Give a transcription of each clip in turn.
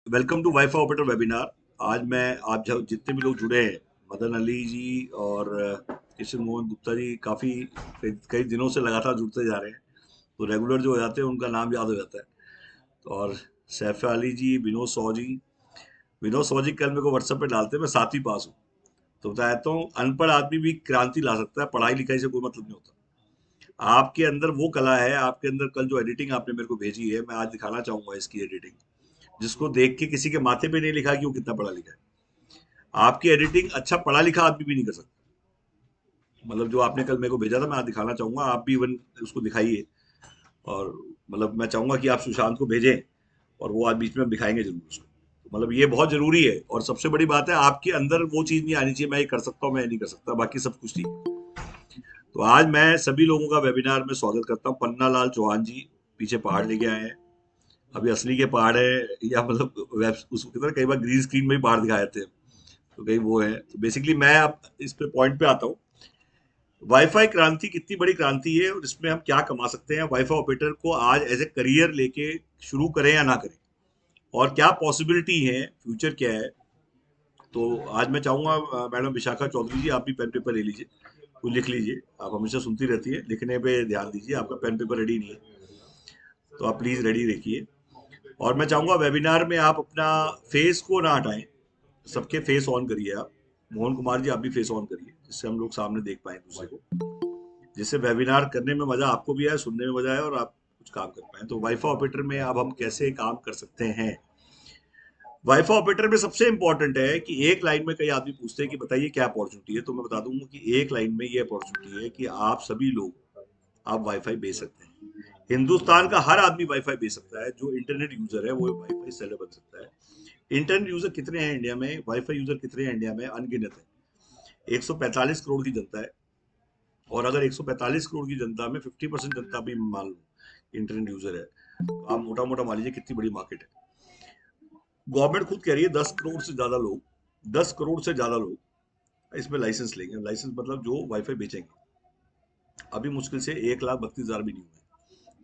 Welcome to wifi operator webinar. आज मैं आप जब जितने भी लोग जुड़े हैं, मदन अली जी और किशन मोहन गुप्ता जी काफ़ी कई दिनों से लगातार जुड़ते जा रहे हैं, तो रेगुलर जो हो जाते हैं उनका नाम याद हो जाता है। तो और सैफ अली जी, विनोद सौ जी कल मेरे को व्हाट्सएप पे डालते हैं, मैं 7वीं पास हूँ। तो बताता हूँ, अनपढ़ आदमी भी क्रांति ला सकता है, पढ़ाई लिखाई से कोई मतलब नहीं होता। आपके अंदर वो कला है, आपके अंदर कल जो एडिटिंग आपने मेरे को भेजी है, मैं आज दिखाना चाहूंगा इसकी एडिटिंग, जिसको देख के किसी के माथे पे नहीं लिखा कि वो कितना पढ़ा लिखा है। आपकी एडिटिंग अच्छा पढ़ा लिखा आदमी भी नहीं कर सकता। मतलब जो आपने कल मेरे को भेजा था, मैं आज दिखाना चाहूंगा, आप भी इवन उसको दिखाइए। और मतलब मैं चाहूंगा कि आप सुशांत को भेजें, और वो आज बीच में हम दिखाएंगे जरूर उसको। तो मतलब ये बहुत जरूरी है, और सबसे बड़ी बात है, आपके अंदर वो चीज नहीं आनी चाहिए मैं ये कर सकता हूँ, मैं ये नहीं कर सकता, बाकी सब कुछ ठीक है। तो आज मैं सभी लोगों का वेबिनार में स्वागत करता हूँ। पन्ना लाल चौहान जी पीछे पहाड़ लेके आए हैं। अभी असली के पहाड़ है, या मतलब वेब उसको कितना, कई बार ग्रीन स्क्रीन में भी पहाड़ दिखाए जाते हैं, तो कहीं वो है। तो बेसिकली मैं अब इस पे पॉइंट पे आता हूँ। वाईफाई क्रांति कितनी बड़ी क्रांति है, और इसमें हम क्या कमा सकते हैं वाईफाई ऑपरेटर को आज एज ए करियर लेके शुरू करें या ना करें, और क्या पॉसिबिलिटी है, फ्यूचर क्या है। तो आज मैं चाहूंगा मैडम विशाखा चौधरी जी, आप भी पेन पेपर ले लीजिए, कुछ लिख लीजिए। आप हमेशा सुनती रहती है, लिखने पे ध्यान दीजिए, आपका पेन पेपर रेडी नहीं है तो आप प्लीज रेडी रखिए। और मैं चाहूंगा वेबिनार में आप अपना फेस को ना हटाएं, सबके फेस ऑन करिए। आप मोहन कुमार जी, आप भी फेस ऑन करिए, जिससे हम लोग सामने देख पाए दूसरे को, जिससे वेबिनार करने में मजा आपको भी आए, सुनने में मजा आए, और आप कुछ काम कर पाए। तो वाईफाई ऑपरेटर में अब हम कैसे काम कर सकते हैं। वाईफाई ऑपरेटर में सबसे इंपॉर्टेंट है कि एक लाइन में, कई आदमी पूछते हैं कि बताइए क्या अपॉर्चुनिटी है, तो मैं बता दूंगा कि एक लाइन में ये अपॉर्चुनिटी है कि आप सभी लोग आप वाईफाई बेच सकते हैं। हिंदुस्तान का हर आदमी वाईफाई बेच सकता है, जो इंटरनेट यूजर है वो वाईफाई सेलर बन सकता है। इंटरनेट यूजर कितने हैं इंडिया में, वाईफाई यूजर कितने हैं इंडिया में, अनगिनत है। 145 करोड़ की जनता है, और अगर 145 करोड़ की जनता में 50% जनता भी मान लो इंटरनेट यूजर है, तो आप मोटा मोटा मान लीजिए कितनी बड़ी मार्केट है। गवर्नमेंट खुद कह रही है 10 करोड़ से ज्यादा लोग इसमें लाइसेंस लेंगे। लाइसेंस मतलब जो वाईफाई बेचेंगे। अभी मुश्किल से 1,32,000 भी नहीं हुए,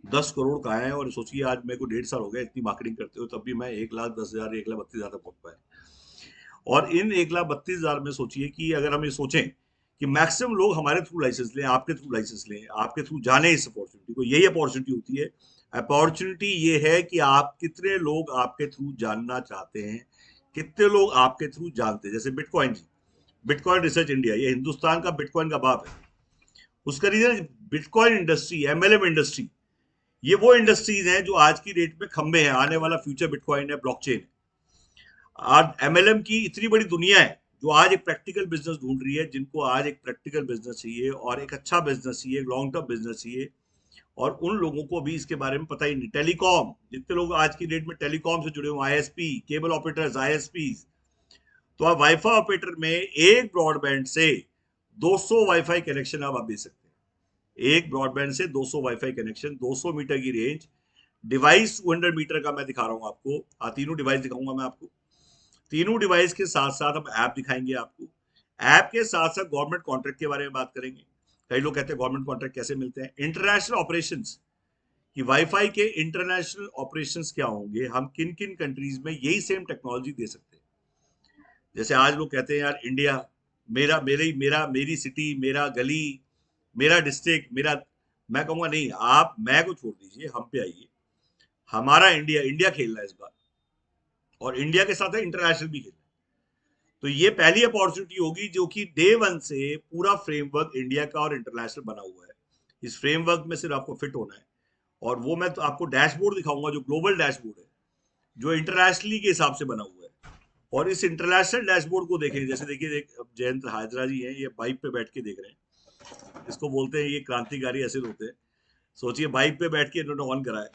10 करोड़ का है। और सोचिए, आज मेरे को 1.5 साल हो गया इतनी मार्केटिंग करते हो, तब भी मैं 1,10,000 1,32,000 तक पहुंच पाया। और इन 1,32,000 में सोचिए कि अगर हम ये सोचें कि मैक्सिमम लोग हमारे थ्रू लाइसेंस लें, आपके थ्रू लाइसेंस लें, आपके थ्रू जाने इस अपॉर्चुनिटी को, यही अपॉर्चुनिटी होती है। अपॉर्चुनिटी ये है कि आप कितने लोग आपके थ्रू जानना चाहते हैं, कितने लोग आपके थ्रू जानते हैं। जैसे bitcoin ji, bitcoin research India, ये हिंदुस्तान का बिटकॉइन का बाप है। उसका reason bitcoin industry, MLM industry, ये वो इंडस्ट्रीज हैं जो आज की डेट में खंबे हैं। आने वाला फ्यूचर बिटकॉइन है, ब्लॉकचेन है। आज एमएलएम की इतनी बड़ी दुनिया है जो आज एक प्रैक्टिकल बिजनेस ढूंढ रही है, जिनको आज एक प्रैक्टिकल बिजनेस चाहिए, और एक अच्छा बिजनेस चाहिए, लॉन्ग टर्म बिजनेस चाहिए। और उन लोगों को भी इसके बारे में पता ही नहीं। टेलीकॉम, जितने लोग आज की डेट में टेलीकॉम से जुड़े हुए, आईएसपी, केबल ऑपरेटर्स, आईएसपी, तो आप वाईफाई ऑपरेटर में एक ब्रॉडबैंड से 200 वाईफाई कनेक्शन आप दे सकते हैं। एक ब्रॉडबैंड से 200 वाईफाई कनेक्शन, 200 मीटर की रेंज, डिवाइस 200 मीटर का मैं दिखा रहा हूं आपको। तीनों डिवाइस दिखाऊंगा मैं आपको। तीनों डिवाइस के साथ साथ हम ऐप दिखाएंगे आपको। ऐप के साथ साथ गवर्नमेंट कॉन्ट्रैक्ट के बारे में बात करेंगे। कई लोग कहते हैं गवर्नमेंट कॉन्ट्रैक्ट कैसे मिलते हैं। इंटरनेशनल ऑपरेशंस, कि वाईफाई के इंटरनेशनल ऑपरेशंस क्या होंगे, हम किन किन कंट्रीज में यही सेम टेक्नोलॉजी दे सकते हैं। जैसे आज लोग कहते हैं यार इंडिया, मेरी सिटी, मेरा गली, मेरा डिस्ट्रिक्ट, मेरा, मैं कहूंगा नहीं, आप मैं को छोड़ दीजिए, हम पे आइए। हमारा इंडिया, इंडिया खेलना है इस बार, और इंडिया के साथ इंटरनेशनल भी खेलना। तो ये पहली अपॉर्चुनिटी होगी जो कि डे वन से पूरा फ्रेमवर्क इंडिया का और इंटरनेशनल बना हुआ है। इस फ्रेमवर्क में सिर्फ आपको फिट होना है। और वो मैं तो आपको डैशबोर्ड दिखाऊंगा, जो ग्लोबल डैशबोर्ड है, जो इंटरनेशनली के हिसाब से बना हुआ है। और इस इंटरनेशनल डैशबोर्ड को देखें, जैसे देखिए, अब जयंत हाजरा जी हैं, ये बाइक पे बैठ के देख रहे हैं, इसको बोलते हैं ये क्रांतिकारी ऐसे होते हैं। सोचिए, बाइक पे बैठ के इन्होंने ऑन करा है।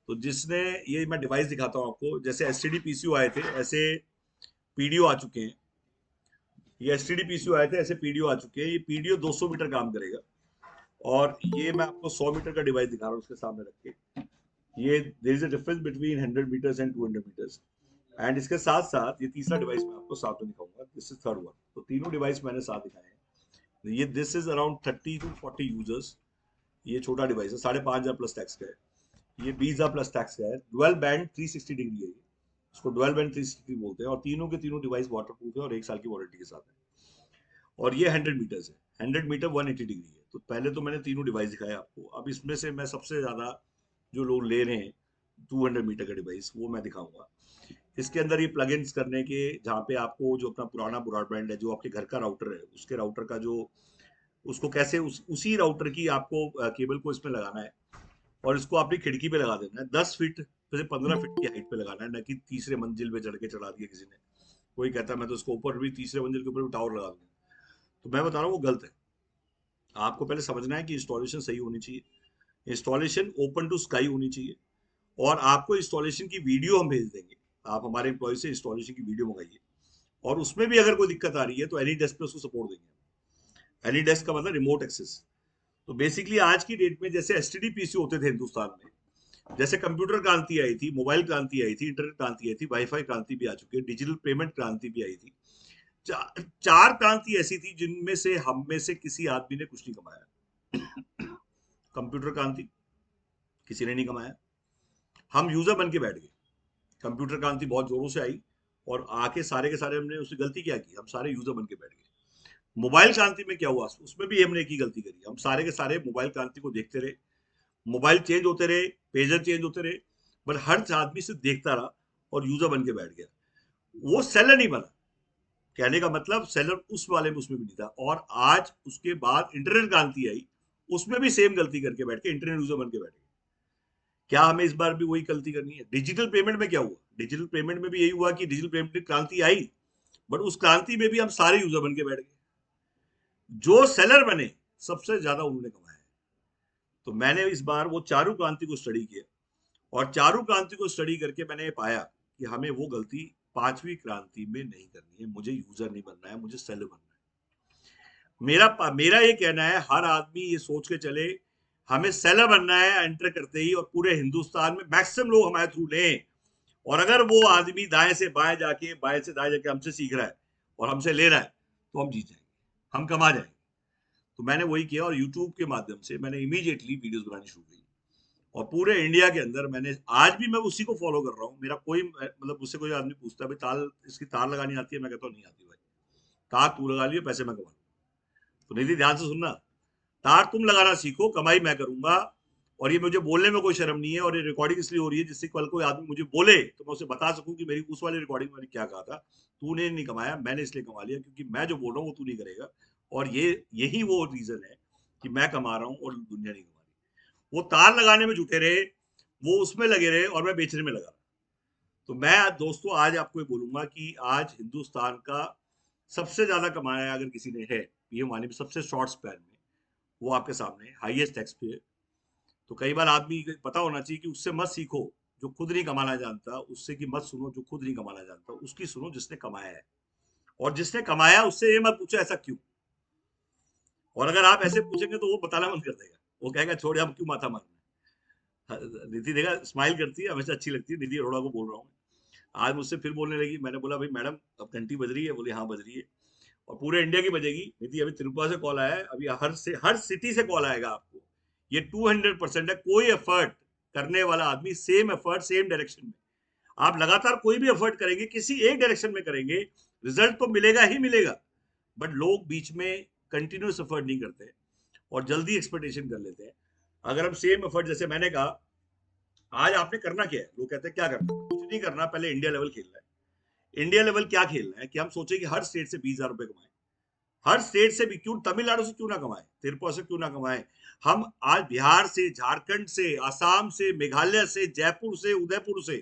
तो जिसने, ये मैं डिवाइस दिखाता हूँ आपको, जैसे एसटीडी पीसीयू आए थे, ऐसे पीडीओ आ चुके हैं। ये एसटीडी पीसीयू आए थे, ऐसे पीडीओ आ चुके हैं। ये पीडीओ 200 मीटर काम करेगा। और ये मैं आपको 100 मीटर का डिवाइस दिखा रहा हूँ उसके सामने रख के। ये there is a difference between 100 metres and 200 metres. And इसके साथ साथ ये तीसरा डिवाइस मैं आपको साथ में दिखाऊंगा, दिस इज थर्ड वन। तो तीनों डिवाइस मैंने साथ दिखाए हैं। ये this is around 30 to 40 users. ये छोटा डिवाइस है, 5,500 प्लस टैक्स का है। ये 20,000 प्लस टैक्स का है। डुअल बैंड 360 डिग्री है। उसको डुअल बैंड 360 बोलते हैं, और तीनों के तीनों डिवाइस वाटरप्रूफ है और 1 साल की वारंटी के साथ है। और ये 100 मीटर्स है, 100 मीटर 180 डिग्री है। तो पहले तो मैंने तीनों डिवाइस दिखाया आपको, अब इसमें से मैं सबसे ज्यादा जो लोग ले रहे हैं 200 मीटर का डिवाइस वो मैं दिखाऊंगा। इसके अंदर ये प्लगइन्स करने के, जहाँ पे आपको जो अपना पुराना ब्रॉडबैंड है, जो आपके घर का राउटर है, उसके राउटर का जो, उसको कैसे उसी राउटर की आपको केबल को इसमें लगाना है, और इसको अपनी खिड़की पे लगा देना है। 10 फीट से 15 फीट की हाइट पे लगाना है, न कि तीसरे मंजिल पे चढ़ के चढ़ा दिया किसी ने। कोई कहता है मैं तो इसको ऊपर भी, तीसरे मंजिल के ऊपर भी टावर लगा दूंगा। तो मैं बता रहा हूँ वो गलत है। आपको पहले समझना है कि इंस्टॉलेशन सही होनी चाहिए, इंस्टॉलेशन ओपन टू स्काई होनी चाहिए, और आपको इंस्टॉलेशन की वीडियो हम भेज देंगे। आप हमारे एम्प्लॉय से इंस्टॉलेशन की वीडियो मंगाइए, और उसमें भी अगर कोई दिक्कत आ रही है तो एनी डेस्क पे उसको सपोर्ट देंगे। एनी डेस्क का मतलब रिमोट एक्सेस। तो बेसिकली आज की डेट में जैसे एसटीडी पीसी होते थे हिंदुस्तान में, जैसे कंप्यूटर क्रांति आई थी, मोबाइल क्रांति आई थी, इंटरनेट क्रांति आई थी, वाईफाई क्रांति भी आ चुकी है, डिजिटल पेमेंट क्रांति भी आई थी। चार क्रांति ऐसी थी जिनमें से हम में से किसी आदमी ने कुछ नहीं कमाया। कंप्यूटर क्रांति किसी ने नहीं कमाया, हम यूजर बन के बैठ गए। कंप्यूटर क्रांति बहुत जोरों से आई, और आके सारे के सारे हमने उससे गलती क्या की, हम सारे यूजर बन के बैठ गए। मोबाइल क्रांति में क्या हुआ, उसमें भी हमने एक ही गलती करी, हम सारे के सारे मोबाइल क्रांति को देखते रहे। मोबाइल चेंज होते रहे, पेजर चेंज होते रहे, बट हर आदमी सिर्फ देखता रहा और यूजर बन के बैठ गया। वो सेलर नहीं बना। कहने का मतलब सेलर उस वाले में उसमें भी नहीं था। और आज उसके बाद इंटरनेट क्रांति आई, उसमें भी सेम गलती करके बैठ के इंटरनेट यूजर बन के बैठ गए। क्या हमें इस बार भी वही गलती करनी है? डिजिटल पेमेंट में क्या हुआ, डिजिटल पेमेंट में भी यही हुआ कि डिजिटल पेमेंट क्रांति आई, बट उस क्रांति में भी हम सारे यूजर बन के बैठ गए। जो सेलर बने सबसे ज्यादा उन्होंने कमाया है। तो मैंने इस बार वो चारू क्रांति को स्टडी किया, और चारू क्रांति को स्टडी करके मैंने ये पाया कि हमें वो गलती पांचवी क्रांति में नहीं करनी है। मुझे यूजर नहीं बनना है, मुझे सेलर बनना है। मेरा ये कहना है, हर आदमी ये सोच के चले हमें सेलर बनना है एंटर करते ही, और पूरे हिंदुस्तान में मैक्सिमम लोग हमारे थ्रू लें। और अगर वो आदमी दाएं से बाएं जाके, बाएं से दाएं जाके हमसे सीख रहा है और हमसे ले रहा है, तो हम जीत जाएंगे, हम कमा जाएंगे। तो मैंने वही किया, और यूट्यूब के माध्यम से मैंने इमीडिएटली वीडियोस बनानी शुरू की, और पूरे इंडिया के अंदर मैंने, आज भी मैं उसी को फॉलो कर रहा हूँ। मेरा कोई मतलब, मुझसे कोई आदमी पूछता है भाई ताल, इसकी तार लगानी आती है, मैं कहता हूँ नहीं आती भाई, तार तू लगा लियो, पैसे मैं कमा लूं। तो निधि ध्यान से सुनना, तार तुम लगाना सीखो, कमाई मैं करूंगा। और ये मुझे बोलने में कोई शर्म नहीं है, और ये रिकॉर्डिंग इसलिए हो रही है जिससे कल कोई आदमी मुझे बोले तो मैं उसे बता सकूं कि मेरी उस वाली रिकॉर्डिंग में मैंने क्या कहा था। तूने नहीं कमाया, मैंने इसलिए कमा लिया क्योंकि मैं जो बोल रहा हूँ वो तू नहीं करेगा। और ये यही वो रीजन है कि मैं कमा रहा हूँ और दुनिया नहीं कमा रही। वो तार लगाने में जुटे रहे, वो उसमें लगे रहे, और मैं बेचने में लगा। तो मैं दोस्तों आज आपको ये बोलूंगा कि आज हिंदुस्तान का सबसे ज्यादा कमाया अगर किसी ने है पीएम वाणी में, सबसे शॉर्ट स्पैन में, वो आपके सामने हाईएस्ट टैक्स पे है। तो कई बार आदमी को पता होना चाहिए कि उससे मत सीखो जो खुद नहीं कमाना जानता, उससे कि मत सुनो जो खुद नहीं कमाना जानता, उसकी सुनो जिसने कमाया है। और जिसने कमाया उससे ये मत पूछो ऐसा क्यों। और अगर आप ऐसे पूछेंगे तो वो बताना बंद कर देगा, वो कहेगा छोड़ हम क्यों माथा मारना है। निधि देखा स्माइल करती है, हमेशा अच्छी लगती है। निधि अरोड़ा को बोल रहा हूँ। आज मुझसे फिर बोलने लगी, मैंने बोला भाई मैडम अब घंटी बज रही है, बोली हाँ बज रही है, और पूरे इंडिया की बजेगी। निधि अभी त्रिपुरा से कॉल आया है, अभी हर सिटी से कॉल आएगा आपको। ये 200% है। कोई एफर्ट करने वाला आदमी, सेम एफर्ट सेम डायरेक्शन में, आप लगातार कोई भी एफर्ट करेंगे किसी एक डायरेक्शन में करेंगे, रिजल्ट तो मिलेगा ही मिलेगा। बट लोग बीच में कंटिन्यूस एफर्ट नहीं करते और जल्दी एक्सपेक्टेशन कर लेते हैं। अगर हम सेम एफर्ट, जैसे मैंने कहा आज आपने करना क्या है, लोग कहते हैं क्या करना, कुछ नहीं करना, पहले इंडिया लेवल खेलना है। इंडिया लेवल क्या खेलना है कि हम सोचे कि हर स्टेट से 20,000 रुपए कमाए, हर स्टेट से भी, क्यों तमिलनाडु से क्यों ना कमाए, त्रिपुरा से क्यों ना कमाए। हम आज बिहार से, झारखंड से, असम से, मेघालय से, जयपुर से, उदयपुर से,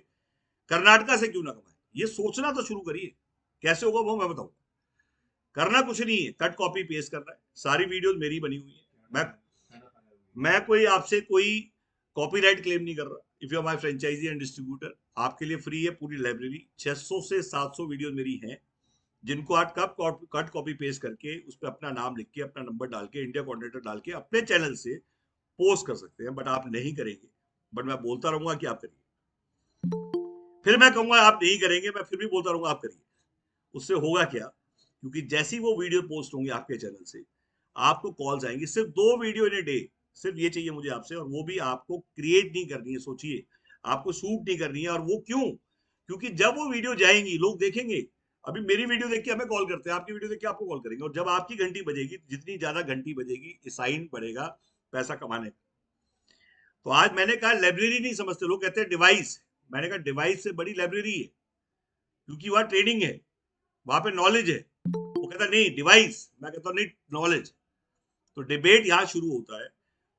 कर्नाटका से क्यों ना कमाए। ये सोचना तो शुरू करिए। कैसे होगा वो मैं बताऊंगा। करना कुछ नहीं है, कट कॉपी पेस्ट करना है। सारी वीडियोस मेरी बनी हुई है। मैं कोई आपसे कोई कॉपीराइट क्लेम नहीं कर रहा। If you are my franchisee and distributor, आपके लिए फ्री है पूरी लाइब्रेरी। 600 से 700 वीडियोस मेरी हैं, जिनको आप कट कॉपी पेस्ट करके उस पर अपना नाम लिख के, अपना नंबर डाल के, इंडिया कोऑर्डिनेटर डाल के अपने चैनल से पोस्ट कर सकते हैं। बट आप नहीं करेंगे, बट मैं बोलता रहूंगा कि आप करिए। फिर मैं कहूंगा आप नहीं करेंगे, मैं फिर भी बोलता रहूंगा आप करिए। उससे होगा क्या, क्योंकि जैसी वो वीडियो पोस्ट होंगी आपके चैनल से, आपको कॉल्स आएंगी। सिर्फ 2 वीडियो इन ए डे, सिर्फ ये चाहिए मुझे आपसे। और वो भी आपको क्रिएट नहीं करनी है, सोचिए, आपको शूट नहीं करनी है। और वो क्यों? क्योंकि जब वो वीडियो जाएंगी लोग देखेंगे। अभी मेरी वीडियो देख के हमें कॉल करते हैं, आपकी वीडियो देख के आपको कॉल करेंगे, और जब आपकी घंटी बजेगी, जितनी ज्यादा घंटी बजेगी साइन बढ़ेगा पैसा कमाने का। तो आज मैंने कहा लाइब्रेरी नहीं समझते लोग, कहते हैं डिवाइस। मैंने कहा डिवाइस से बड़ी लाइब्रेरी है, क्योंकि वहां ट्रेनिंग है, वहां पे नॉलेज है। वो कहता नहीं डिवाइस, मैं कहता हूँ नहीं नॉलेज। तो डिबेट यहाँ शुरू होता है।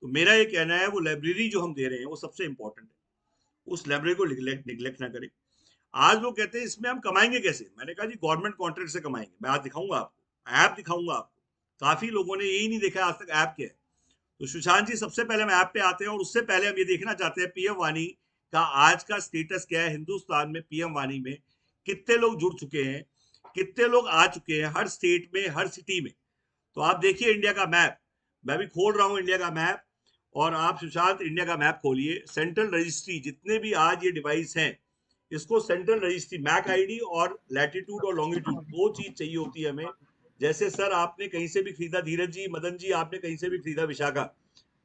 तो मेरा ये कहना है वो लाइब्रेरी जो हम दे रहे हैं वो सबसे इंपॉर्टेंट है, उस लाइब्रेरी को निगलेक्ट ना करें। आज लोग कहते हैं इसमें हम कमाएंगे कैसे, मैंने कहा जी गवर्नमेंट कॉन्ट्रैक्ट से कमाएंगे। मैं आज दिखाऊंगा आपको, ऐप दिखाऊंगा आपको। काफी लोगों ने यही नहीं देखा आज तक ऐप क्या है। तो सुशांत जी सबसे पहले हम ऐप पे आते हैं, और उससे पहले हम ये देखना चाहते हैं पीएम वाणी का आज का स्टेटस क्या है। हिंदुस्तान में पीएम वाणी में कितने लोग जुड़ चुके हैं, कितने लोग आ चुके हैं हर स्टेट में, हर सिटी में। तो आप देखिए इंडिया का मैप, मैं भी खोल रहा हूँ इंडिया का मैप, और आप सुशांत इंडिया का मैप खोलिए। सेंट्रल रजिस्ट्री जितने भी आज ये डिवाइस हैं, इसको सेंट्रल रजिस्ट्री मैक आईडी और लैटिट्यूड और लॉन्गिट्यूड दो चीज चाहिए होती है हमें। जैसे सर आपने कहीं से भी खरीदा, धीरज जी, मदन जी आपने कहीं से भी खरीदा विशाखा,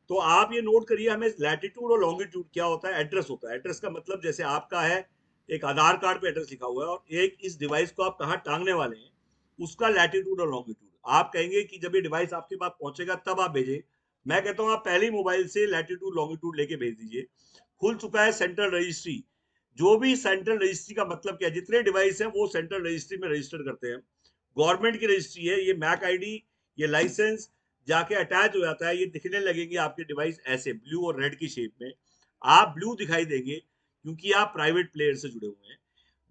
तो आप ये नोट करिए हमें लैटिट्यूड और लॉन्गिट्यूड क्या होता है। एड्रेस होता है। एड्रेस का मतलब जैसे आपका है एक आधार कार्ड पे एड्रेस लिखा हुआ है, और एक इस डिवाइस को आप कहाँ टांगने वाले हैं उसका लैटिट्यूड और लॉन्गिट्यूड। आप कहेंगे कि जब ये डिवाइस आपके पास पहुंचेगा तब आप भेजें, मैं कहता हूँ आप पहले ही मोबाइल से लैटिट्यूड लॉन्गिट्यूड लेके भेज दीजिए। खुल चुका है सेंट्रल रजिस्ट्री। जो भी सेंट्रल रजिस्ट्री का मतलब क्या है, जितने डिवाइस हैं वो सेंट्रल रजिस्ट्री में रजिस्टर करते हैं। गवर्नमेंट की रजिस्ट्री है ये। मैक आईडी, ये लाइसेंस जाके अटैच हो जाता है। ये दिखने लगेंगे आपके डिवाइस ऐसे ब्लू और रेड की शेप में। आप ब्लू दिखाई देंगे क्योंकि आप प्राइवेट प्लेयर से जुड़े हुए हैं।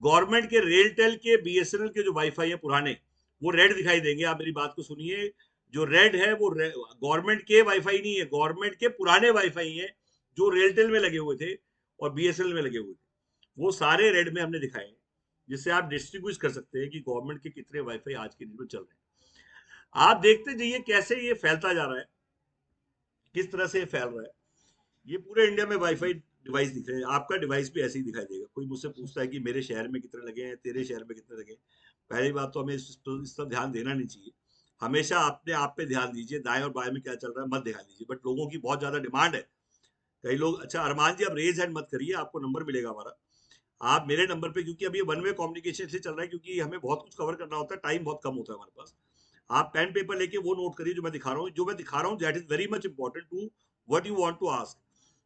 गवर्नमेंट के रेलटेल के, बीएसएनएल के जो वाईफाई है पुराने, वो रेड दिखाई देंगे। आप मेरी बात को सुनिए, जो रेड है वो गवर्नमेंट के वाईफाई नहीं है, गवर्नमेंट के पुराने वाईफाई है जो रेलटेल में लगे हुए थे और बीएसएनएल में लगे हुए थे। वो सारे रेड में हमने दिखाए हैं, जिससे आप डिस्ट्रीब्यूट कर सकते हैं कि गवर्नमेंट के कितने वाईफाई आज के दिन में चल रहे हैं। आप देखते जाइए कैसे ये फैलता जा रहा है, किस तरह से ये फैल रहा है। ये पूरे इंडिया में वाईफाई डिवाइस दिख रहे हैं। आपका डिवाइस भी ऐसे ही दिखाई देगा। कोई मुझसे पूछता है कि मेरे शहर में कितने लगे हैं, तेरे शहर में कितने लगे हैं, पहली बात तो हमें इस पर ध्यान देना नहीं चाहिए। हमेशा अपने आप पे ध्यान दीजिए, दाएं और बाएं में क्या चल रहा है मत ध्यान दीजिए। बट लोगों की बहुत ज्यादा डिमांड है। कई लोग, अच्छा अरमान जी आप रेज हैंड मत करिए, आपको नंबर मिलेगा हमारा, आप मेरे नंबर पे, क्योंकि अभी वन वे कम्युनिकेशन से चल रहा है, क्योंकि हमें बहुत कुछ कवर करना होता है, टाइम बहुत कम होता है हमारे पास। आप पेन पेपर लेके वो नोट करिए जो मैं दिखा रहा हूँ। जो मैं दिखा रहा हूँ that is very much important to what you want to ask.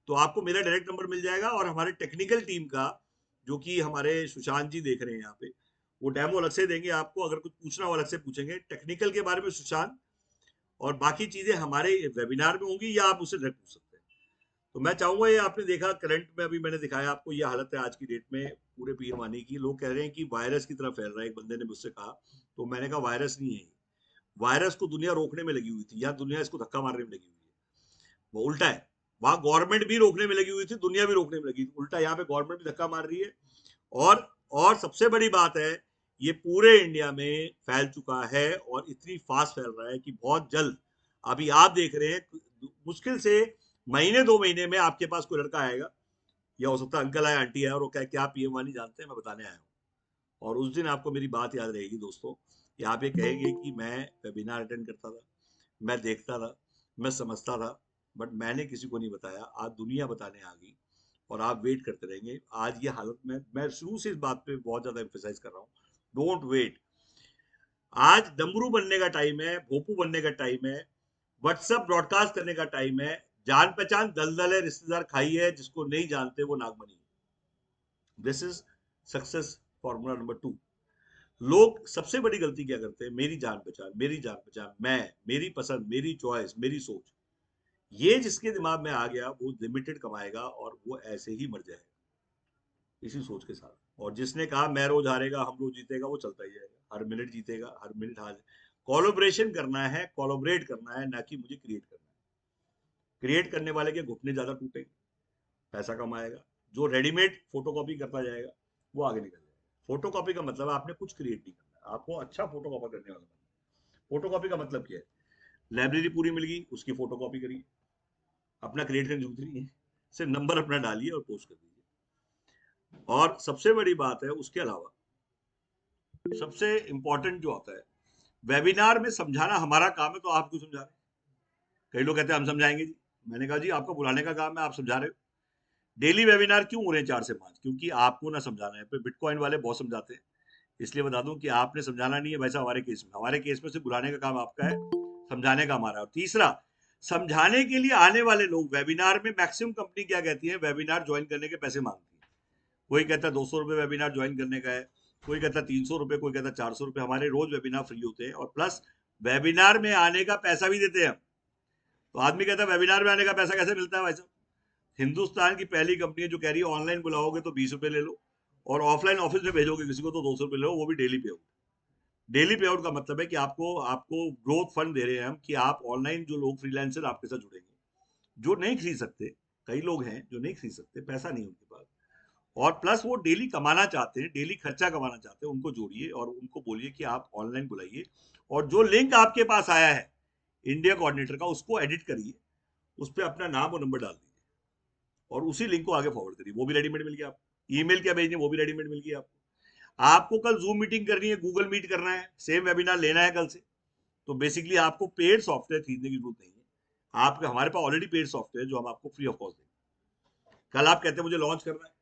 तो आपको मेरा डायरेक्ट नंबर मिल जाएगा, और हमारे टेक्निकल टीम का, जो कि हमारे सुशांत जी देख रहे हैं यहाँ पे, वो डेमो अलग से देंगे आपको। अगर कुछ पूछना हो अलग से पूछेंगे टेक्निकल के बारे में सुशांत, और बाकी चीजें हमारे वेबिनार में होंगी या आप उससे डायरेक्ट पूछ सकते हैं। तो मैं चाहूंगा, ये आपने देखा करंट में, अभी मैंने दिखाया आपको, ये हालत है आज की डेट में पूरे पीएम वानी की। लोग कह रहे हैं कि वायरस की तरह फैल रहा है, एक बंदे ने मुझसे कहा। तो मैंने कहा वायरस नहीं है, वायरस को दुनिया रोकने में लगी हुई थी, या दुनिया इसको धक्का मारने में लगी हुई है। वो उल्टा है, वहां गवर्नमेंट भी रोकने में लगी हुई थी, दुनिया भी रोकने में लगी थी। उल्टा यहाँ पे गवर्नमेंट भी धक्का मार रही है। और और सबसे बड़ी बात है, ये पूरे इंडिया में फैल चुका है, और इतनी फास्ट फैल रहा है कि बहुत जल्द, अभी आप देख रहे हैं, मुश्किल से महीने 2 महीने में आपके पास कोई लड़का आएगा, या हो सकता है अंकल आए, आंटी आए, और वो कहे क्या पीएम वानी जानते हैं, मैं बताने आया हूँ। और उस दिन आपको मेरी बात याद रहेगी दोस्तों, कि आप ये कहेंगे कि मैं वेबिनार अटेंड करता था, मैं देखता था, मैं समझता था, बट मैंने किसी को नहीं बताया। आज दुनिया बताने आ गई, और आप वेट करते रहेंगे। आज ये हालत में, मैं शुरू से इस बात पे बहुत ज्यादा एम्फेसाइज कर रहा हूँ, डोंट वेट। आज डमरू बनने का टाइम है, भोपू बनने का टाइम है, व्हाट्सएप ब्रॉडकास्ट करने का टाइम है। जान पहचान दलदल है, रिश्तेदार खाई है, जिसको नहीं जानते वो Nagmani. This is success formula number 2। लोग सबसे बड़ी गलती क्या करते हैं, मेरी जान पहचान, मेरी जान पहचान, मैं, मेरी पसंद, मेरी चॉइस, मेरी सोच। ये जिसके दिमाग में आ गया वो लिमिटेड कमाएगा, और वो ऐसे ही मर जाएगा इसी सोच के साथ। और जिसने कहा मैं रोज हारेगा, हम रोज जीतेगा, वो चलता ही जाएगा, हर मिनट जीतेगा, हर मिनट हार। कोलोब्रेशन करना है, कोलोबरेट करना है, ना कि मुझे क्रिएट करना है। क्रिएट करने वाले के घुटने ज्यादा टूटेंगे, पैसा कमाएगा। जो रेडीमेड फोटोकॉपी करता जाएगा वो आगे निकल जाएगा। फोटोकॉपी का मतलब आपने कुछ क्रिएट नहीं करना, आपको अच्छा फोटोकॉपी करने वाला बनना। फोटोकॉपी का मतलब क्या है, लाइब्रेरी पूरी मिल गई, उसकी फोटोकॉपी करिए, अपना क्रिएट करने की जरूरत नहीं है, सिर्फ नंबर अपना डालिए और पोस्ट कर दीजिए। और सबसे बड़ी बात है, उसके अलावा सबसे इंपॉर्टेंट जो होता है, वेबिनार में समझाना हमारा काम है, तो आप क्यों समझा रहे हैं। कई लोग कहते हैं हम समझाएंगे जी, मैंने कहा जी आपका बुलाने का काम है, आप समझा रहे हो। डेली वेबिनार क्यों हो रहे हैं 4 से 5? क्योंकि आपको ना समझाना है, पे बिटकॉइन वाले बहुत समझाते हैं, इसलिए बता दूं कि आपने समझाना नहीं है। वैसा हमारे केस में सिर्फ बुलाने का काम आपका है, समझाने का हमारा। और तीसरा, समझाने के लिए आने वाले लोग वेबिनार में मैक्सिमम कंपनी क्या कहती है, वेबिनार ज्वाइन करने के पैसे मांगती है। कोई कहता है 200 रुपये वेबिनार ज्वाइन करने का है, कोई कहता है 300 रुपये, कोई कहता है 400 रुपये। हमारे रोज वेबिनार फ्री होते हैं और प्लस वेबिनार में आने का पैसा भी देते हैं हम। तो आदमी कहता है वेबिनार में आने का पैसा कैसे मिलता है भाई साहब? हिंदुस्तान की पहली कंपनी है जो कह रही है ऑनलाइन बुलाओगे तो 20 रुपये ले लो, और ऑफलाइन ऑफिस में भेजोगे किसी को तो 200 रुपये लो, वो भी डेली पे आउट। डेली पे आउट का मतलब है कि आपको आपको ग्रोथ फंड दे रहे हैं हम, कि आप ऑनलाइन जो लोग फ्रीलांसर आपके साथ जुड़ेंगे, जो नहीं खरीद सकते, कई लोग हैं जो नहीं खरीद सकते, पैसा नहीं उनके पास, और प्लस वो डेली कमाना चाहते हैं, डेली खर्चा कमाना चाहते हैं, उनको जोड़िए और उनको बोलिए कि आप ऑनलाइन बुलाइए, और जो लिंक आपके पास आया है इंडिया कोऑर्डिनेटर का, उसको एडिट करिए, उस पर अपना नाम और नंबर डाल दीजिए और उसी लिंक को आगे फॉरवर्ड करिए। वो भी रेडीमेड मिल गया आपको। ईमेल क्या भेजनी है वो भी रेडीमेड मिल गया आपको। आपको कल जूम मीटिंग करनी है, गूगल मीट करना है, सेम वेबिनार लेना है कल से, तो बेसिकली आपको पेड सॉफ्टवेयर खरीदने की जरूरत नहीं है। आपके हमारे पास ऑलरेडी पेड सॉफ्टवेयर जो हम आपको फ्री ऑफ कॉस्ट देंगे। कल आप कहते हैं मुझे लॉन्च करना है,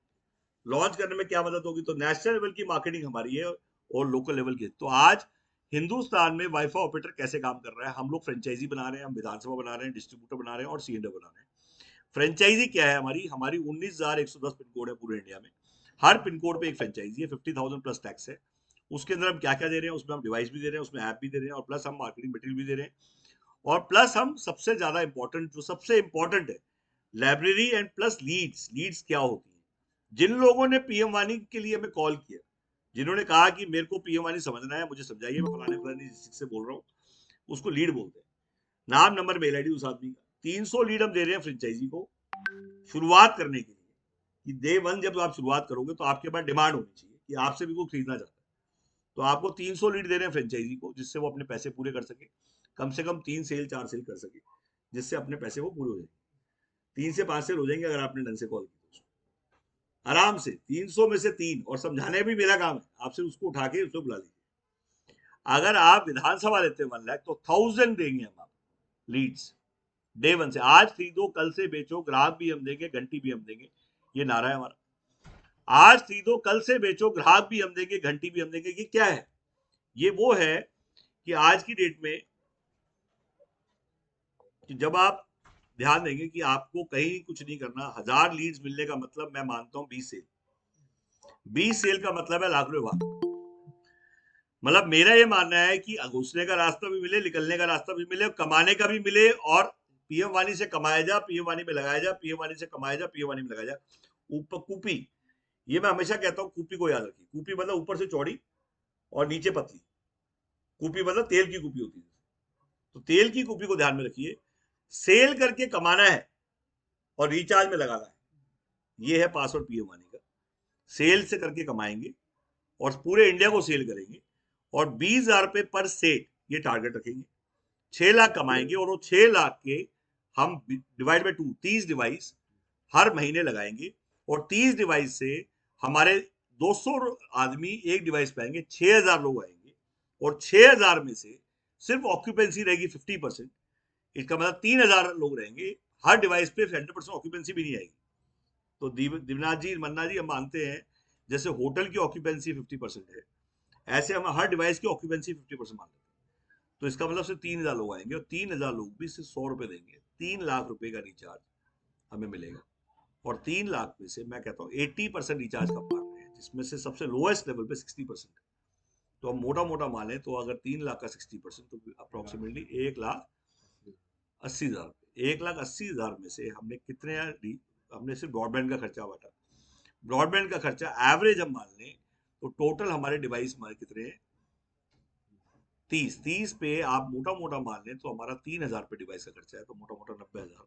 लॉन्च करने में क्या मदद होगी, तो नेशनल लेवल की मार्केटिंग हमारी है और लोकल लेवल की। तो आज हिंदुस्तान में वाईफाई ऑपरेटर कैसे काम कर रहा है, हम लोग फ्रेंचाइजी बना रहे हैं, हम विधानसभा बना रहे हैं, डिस्ट्रीब्यूटर बना रहे हैं और सीएनडब्ल्यू बना रहे हैं। फ्रेंचाइजी क्या है हमारी? हमारी 19,110 पिन कोड है पूरे इंडिया में। हर पिन कोड पे एक फ्रेंचाइजी है, 50,000 प्लस टैक्स है। उसके अंदर हम क्या क्या दे रहे हैं, उसमें हम डिवाइस भी दे रहे हैं, उसमें ऐप भी दे रहे हैं, और प्लस हम मार्केटिंग मटेरियल भी दे रहे हैं, और प्लस हम सबसे ज्यादा इंपॉर्टेंट, जो सबसे इंपॉर्टेंट है, library and plus leads. Leads क्या होती है? जिन लोगों ने पीएम वाणी के लिए हमें कॉल किया, जिन्होंने कहा कि मेरे को पीएम वाणी समझना है, मुझे समझाइए, मैं फलाने फलाने डिस्ट्रिक्ट से बोल रहा हूँ, उसको लीड बोलते हैं। नाम नंबर मेल आईडी उस आदमी का। 300 लीड हम दे रहे हैं फ्रेंचाइजी को शुरुआत करने के लिए, कि डे वन जब आप शुरुआत करोगे तो आपके पास डिमांड होनी चाहिए कि आपसे भी कोई खरीदना चाहता है। तो आपको 300 लीड दे रहे हैं फ्रेंचाइजी को, जिससे वो अपने पैसे पूरे कर सके, कम से कम 3 सेल 4 सेल कर सके, जिससे अपने पैसे वो पूरे हो जाएंगे। 3 से 5 सेल हो जाएंगे अगर आपने ढंग से कॉल की तो आराम से। 300 में से 3, और समझाने भी मेरा काम है, आपसे उसको उठा के उसको बुला लीजिए। अगर आप विधानसभा लेते हैं 1 लाख, तो 1000 देंगे हम आप लीड्स डे वन से। आज खरीदो कल से बेचो, ग्राहक भी हम देंगे, घंटी भी हम देंगे, ये नारा है हमारा। आज खरीदो कल से बेचो, ग्राहक भी हम देंगे, घंटी भी हम देंगे। ये क्या है? ये वो है कि आज की डेट में, कि जब आप ध्यान देंगे कि आपको कहीं कुछ नहीं करना, 1000 लीड्स मिलने का मतलब मैं मानता हूं 20 सेल। 20 सेल का मतलब है लाख रुपए बाहर। मतलब मेरा ये मानना है कि घुसने का रास्ता भी मिले, निकलने का रास्ता भी मिले, कमाने का भी मिले, और पीएम वाणी से कमाया जा, पीएम वाणी में लगाया जा, पीएम वाणी से कमाया जा, पीएम वाणी में लगाया जा। ऊपर कूपी, ये मैं हमेशा कहता हूँ, कूपी को याद रखिए। कूपी मतलब ऊपर से चौड़ी और नीचे पतली। कूपी मतलब तेल की कूपी होती है। तो तेल की कूपी को ध्यान में रखिए। सेल करके कमाना है और रिचार्ज में लगाना है, ये है पासवर्ड पीएम वाणी का। सेल से करके कमाएंगे और पूरे इंडिया को सेल करेंगे, और 20,000 रुपए पर सेट ये टारगेट रखेंगे। 6 लाख कमाएंगे, और वो 6 लाख के हम डिवाइड बाई 2, 30 डिवाइस हर महीने लगाएंगे, और 30 डिवाइस से हमारे 200 आदमी एक डिवाइस पाएंगे, 6,000 लोग आएंगे, और 6,000 में से सिर्फ ऑक्यूपेंसी रहेगी 50%। इसका मतलब 3,000 लोग रहेंगे, हर डिवाइस पे 100% ऑक्यूपेंसी भी नहीं आएगी। तो दिवनाथ जी, मन्ना जी, हम मानते हैं जैसे होटल की ऑक्यूपेंसी 50% है, ऐसे हम हर डिवाइस की ऑक्यूपेंसी 50% मान लेते हैं। तो इसका मतलब सिर्फ 3,000 लोग आएंगे, और 3,000 लोग भी सिर्फ 100 रुपए देंगे। 3 लाख रुपए का रिचार्ज हमें मिलेगा, और 3 लाख में से मैं कहता हूँ 80% रिचार्ज कब मार रहे हैं, जिसमें से सबसे लोएस्ट लेवल पे 60%। तो हम मोटा मोटा माने तो अगर 3 लाख का 60%, तो अप्रोक्सीमेटली 1,80,000। 1,80,000 में से हमने कितने, हमने सिर्फ ब्रॉडबैंड का खर्चा बांटा। ब्रॉडबैंड का खर्चा एवरेज हम मान लें तो टोटल हमारे डिवाइस हमारे कितने हैं, 30 पे आप मोटा मोटा मान लें तो हमारा 3,000 पे डिवाइस का खर्चा है, तो मोटा मोटा 90,000।